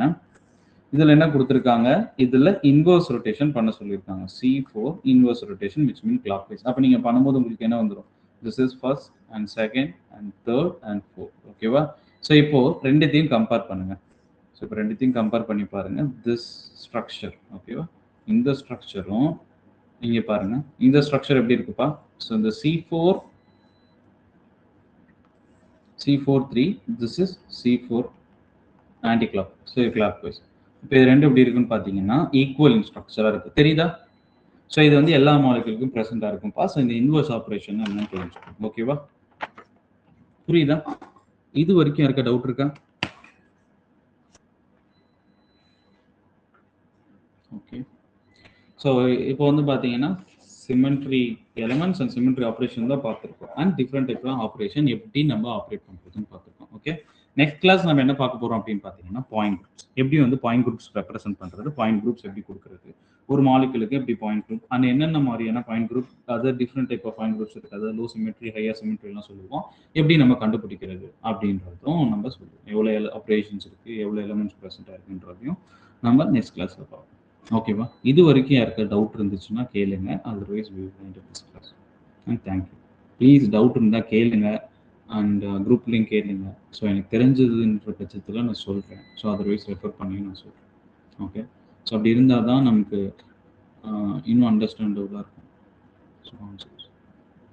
A: இதுல என்ன கொடுத்திருக்காங்க, இதுல இன்வர்ஸ் ரொட்டேஷன் பண்ண சொல்லியிருக்காங்க. C4 inverse rotation which mean clockwise. அப்ப நீங்க பண்ணும்போது உங்களுக்கு என்ன வந்துடும், this is first and second and third and fourth. ஓகேவா? ஸோ இப்போ ரெண்டுத்தையும் கம்பேர் பண்ணுங்க. ஸோ இப்போ ரெண்டுத்தையும் கம்பேர் பண்ணி பாருங்க. திஸ் ஸ்ட்ரக்சர், ஓகேவா? இந்த ஸ்ட்ரக்சரும் இங்க பாருங்க, இந்த ஸ்ட்ரக்சர் எப்படி இருக்குப்பா? ஸோ இந்த C4 3, this is C4 anti clock, so clockwise. இப்போ இது ரெண்டு எப்படி இருக்குன்னு பார்த்தீங்கன்னா ஈக்குவல் ஸ்ட்ரக்சராக இருக்கு, தெரியுதா? ஸோ இது வந்து எல்லா மாலிகுலுக்கும் ப்ரெசென்ட்டாக இருக்கும்ப்பா. ஸோ இந்த இன்வர்ஸ் ஆப்ரேஷன் என்னன்னு தெரிஞ்சுக்கணும். ஓகேவா? புரியுதா? இது வரைக்கும் யாருக்கா டவுட் இருக்கா? ஓகே, ஸோ இப்போ வந்து பார்த்தீங்கன்னா symmetry elements and symmetry operation தான் பார்த்துருக்கோம். And different type of operation எப்படி நம்ம ஆப்ரேட் பண்ணுறதுன்னு பார்த்துருக்கோம். ஓகே, நெக்ஸ்ட் கிளாஸ் நம்ம என்ன பார்க்க போகிறோம் அப்படின்னு பார்த்தீங்கன்னா பாயிண்ட் குரூப்ஸ், எப்படி வந்து பாயிண்ட் குரூப்ஸ் ரெப்ரசென்ட் பண்ணுறது, பாயிண்ட் குரூப்ஸ் எப்படி கொடுக்குறது, ஒரு மாலிகுலுக்கு எப்படி பாயிண்ட் குரூப் அண்ட் என்னென்ன மாதிரியான பாயிண்ட் குரூப், அதாவது different type of point groups இருக்குது, அதாவது லோ சிமெட்ரி, ஹையர் சிமெட்ரிலாம் சொல்லுவோம், எப்படி நம்ம கண்டுபிடிக்கிறது அப்படின்றதும் நம்ம சொல்லுவோம். எவ்வளோ ஆப்ரேஷன்ஸ் இருக்குது, எவ்வளோ எலமெண்ட்ஸ் ப்ரெசென்ட்டாக இருக்குன்றதையும் நம்ம நெக்ஸ்ட் கிளாஸில் பார்ப்போம். ஓகேவா? இது வரைக்கும் யாருக்கு டவுட் இருந்துச்சுன்னா கேளுங்க. Otherwise we will end this class. And thank you. Please doubt இருந்தால் கேளுங்க அண்ட் குரூப்லேயும் கேளுங்க. ஸோ எனக்கு தெரிஞ்சதுன்ற பட்சத்தில் நான் சொல்கிறேன். ஸோ அதர்வைஸ் ரெஃபர் பண்ணி நான் சொல்கிறேன். ஓகே, ஸோ அப்படி இருந்தால் தான் நமக்கு இன்னும் அண்டர்ஸ்டாண்டபுளாக இருக்கும். ஸோ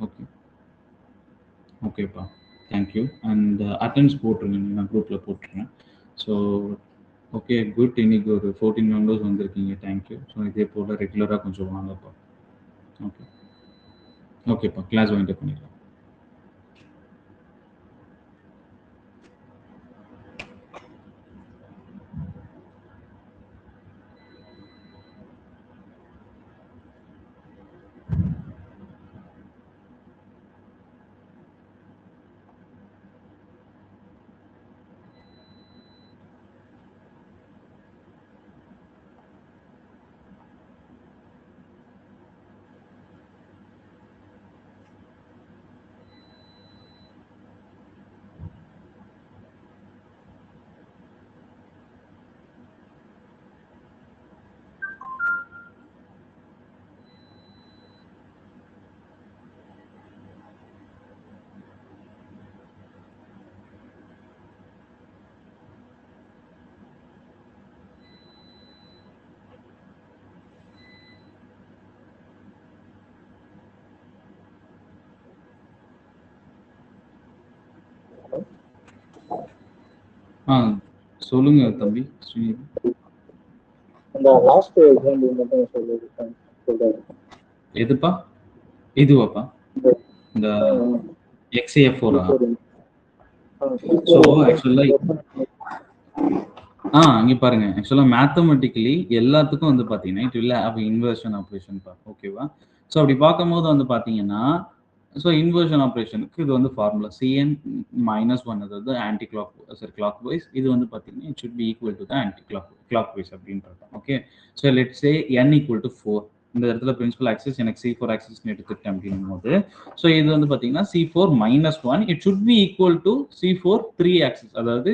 A: ஓகே, ஓகேப்பா, தேங்க்யூ. அண்ட் அட்டெண்டன்ஸ் போட்டுருங்க, நான் குரூப்பில் போட்டுருங்க. So okay, good. இன்னைக்கு ஒரு 14 மெம்பர்ஸ் வந்திருக்கீங்க, தேங்க்யூ. ஸோ இதே போல் ரெகுலராக கொஞ்சம் வாங்கப்பா. ஓகே, ஓகேப்பா, கிளாஸ் வாங்கிட்டு பண்ணிடலாம். சொல்லுங்க தம்பி ஸ்ரீநிதி.
D: அந்த லாஸ்ட் எக்ஸாம்பிள் மட்டும் சொல்லுங்க.
A: எதுப்பா? இதுவாப்பா? இந்த XAF4 ஸோ ஆக்சுவலா இங்க பாருங்க, ஆக்சுவலா மேத்தமெட்டிக்கலி எல்லாத்துக்கும் வந்து பாத்தீங்கன்னா it will have inversion operation பா, ஓகேவா? ஸோ அப்படி பார்க்கும்போது வந்து பாத்தீங்கன்னா ஸோ இன்வர்ஷன் ஆப்ரேஷனுக்கு இது வந்து ஃபார்முலா Cn -1, அதாவது ஆன்டி கிளாக் வைஸ். இது வந்து பாத்தீங்கன்னா it should be equal to the anti clock wise அப்படின்றது. Okay, so let's say n equal to 4. இந்த இடத்துல பிரின்சிபல் ஆக்சிஸ் எனக்கு C4 ஆக்சிஸ் எடுத்துக்கிட்டேன் அப்படின்னும் போது ஸோ இது வந்து பாத்தீங்கன்னா C4 -1 it should be equal to C4 3 axis, அதாவது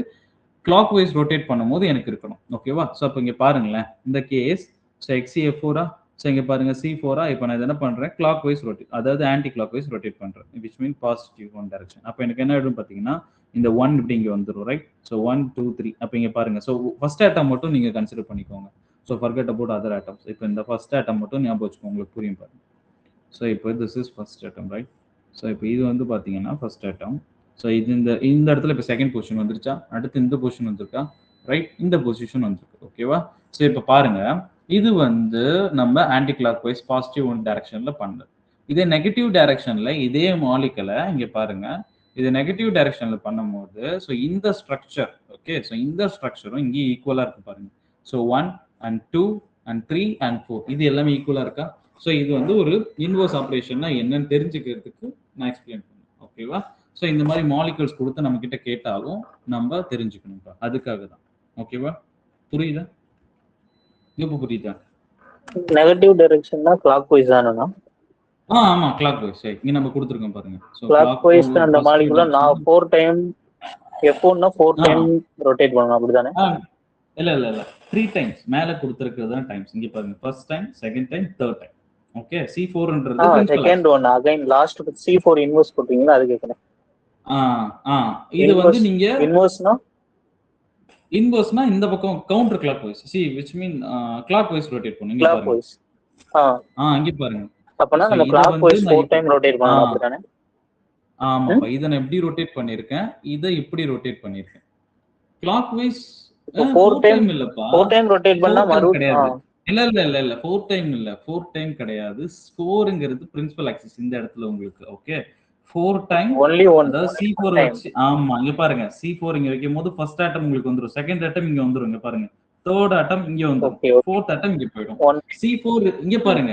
A: கிளாக் வைஸ் ரொட்டேட் பண்ணும்போது எனக்கு இருக்கணும். ஓகேவா? ஸோ அப்போ இங்க பாருங்களேன், இந்த கேஸ் ஸோ XCF4 ஸோ இங்க பாருங்க C4 இப்போ நான் என்ன பண்றேன், கிளாக் வைஸ் ரொட்டேட், அதாவது ஆன்டி கிளாக் வைஸ் ரொட்டேட் பண்றேன், which mean positive one direction. அப்போ எனக்கு என்ன ஆயிடும் பாத்தீங்கன்னா இந்த 1 இப்படி இங்க வந்துடும், ரைட்? ஸோ 1 2 3. அப்போ இங்க பாருங்க, ஸோ ஃபர்ஸ்ட் ஆட்டம் மட்டும் நீங்க கன்சிடர் பண்ணிக்கோங்க. So forget about other atoms. இப்போ இந்த ஃபர்ஸ்ட் ஆட்டம் மட்டும் ஞாபகம் வச்சுக்கோங்க, உங்களுக்கு புரியும் பாருங்க. ஸோ இப்போ this is first atom, right? So இப்போ இது வந்து பாத்தீங்கன்னா ஃபர்ஸ்ட் ஆட்டம். ஸோ இது இந்த இடத்துல இப்போ செகண்ட் பொசிஷன் வந்துருச்சா, அடுத்து இந்த பொசிஷன் வந்திருக்கா, ரைட்? இந்த பொசிஷன் வந்திருக்கு. ஓகேவா? ஸோ இப்போ பாருங்க, இது வந்து நம்ம anti clock wise positive one டைரக்ஷன்ல பண்ணது. இதே நெகட்டிவ் டைரக்ஷன்ல இதே மாலிகுலை இங்க பாருங்க, இது நெகட்டிவ் டைரக்ஷன்ல பண்ணும்போது ஸோ இந்த ஸ்ட்ரக்சர், ஓகே, ஸோ இந்த ஸ்ட்ரக்சரும் இங்கே ஈக்குவலா இருக்கு பாருங்க. ஸோ 1 and 2 and 3 and 4 இது எல்லாமே ஈக்குவலா இருக்கா? ஸோ இது வந்து ஒரு இன்வர்ஸ் ஆப்ரேஷன்னா என்னன்னு தெரிஞ்சுக்கிறதுக்கு நான் எக்ஸ்பிளைன் பண்ணேன். ஓகேவா? ஸோ இந்த மாதிரி மாலிகுல்ஸ் கொடுத்து நம்ம கிட்ட கேட்டாலும் நம்ம தெரிஞ்சுக்கணும், அதுக்காக தான். ஓகேவா? புரியுதா? இப்போ புரியுதா?
D: நெகட்டிவ் டைரக்ஷன்னா கிளாக் வைஸ் தானேண்ணா?
A: ஆமா, கிளாக் வைஸ். இங்க நம்ம கொடுத்துருக்கோம் பாருங்க. சோ
D: கிளாக் வைஸ் அந்த மாலிகுல நான் 4 டைம் F1னா 4 டைம் ரொட்டேட் பண்ணனும், அப்படிதானே?
A: இல்ல 3 டைம்ஸ் மேல கொடுத்திருக்கிறது தான் டைம்ஸ். இங்க பாருங்க, first time, second time, third time. Okay, C4ன்றது
D: second one again last C4 inverse போடுறீங்களா, அது கேக்குறேன்.
A: இது வந்து நீங்க
D: இன்வெர்ஸ்னா
A: இந்த பக்கம் counter clock wise, which mean clockwise rotate பண்ணுங்க. இங்க
D: கிளாக் வைஸ்.
A: இங்க பாருங்க,
D: அப்பனா நம்ம கிளாக் வைஸ் 4 டைம் ரொட்டேட் பண்ணனும், அப்படிதானே?
A: ஆமா, இத நான் எப்படி ரொட்டேட் பண்ணிருக்கேன், இத இப்படி ரொட்டேட் பண்ணிருக்கேன். கிளாக் வைஸ்
D: 4 டைம் இல்லப்பா, 4 டைம் ரொட்டேட் பண்ணா மறுபடியும்
A: இல்ல 4 டைம் இல்ல, 4 டைம் கிடையாது. 4ங்கிறது பிரின்சிபல் ஆக்சிஸ் இந்த இடத்துல உங்களுக்கு. ஓகே, 4 டைம்
D: only one,
A: அதாவது C4 வச்சு. ஆமா, இங்க பாருங்க, C4 இங்க வைக்கும்போது ஃபர்ஸ்ட் ஆட்டம் உங்களுக்கு வந்துரும், செகண்ட் ஆட்டம் இங்க வந்துரும். இங்க பாருங்க, தேர்ட் ஆட்டம் இங்க வந்துரும், ஃபோர்த் ஆட்டம் இங்க போய்டும். C4 இங்க பாருங்க,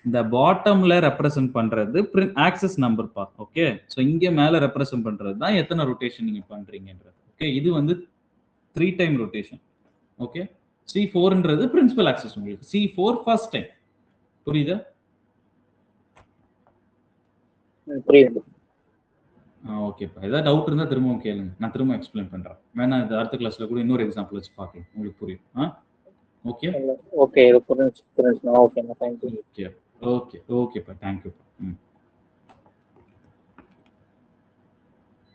A: இந்த பாட்டம்ல ரெப்ரசன்ட் பண்றது ஆக்சிஸ் நம்பர் பா. ஓகே, சோ இங்க மேல ரெப்ரசன்ட் பண்றது தான் எத்தனை ரொட்டேஷன் நீங்க பண்றீங்கன்றது. ஓகே, இது வந்து 3 டைம் ரொட்டேஷன். ஓகே, C4ன்றது பிரின்சிபல் ஆக்சிஸ் உங்களுக்கு. C4 first time. புரியுதா?
D: புரியுது.
A: ஓகேப்பா, ஏதாவது டவுட் இருந்தா திரும்பவும் கேளுங்க, நான் திரும்ப எக்ஸ்பிளைன் பண்றேன். வேணா இது அடுத்த கிளாஸ்ல கூட இன்னொரு எக்ஸாம்பிள் வச்சு பார்க்கலாம், உங்களுக்கு புரியும். ஓகே
D: ஓகே, இது புரிஞ்சு. Okay, thank you.
A: ஓகேப்பா, தேங்க் யூ.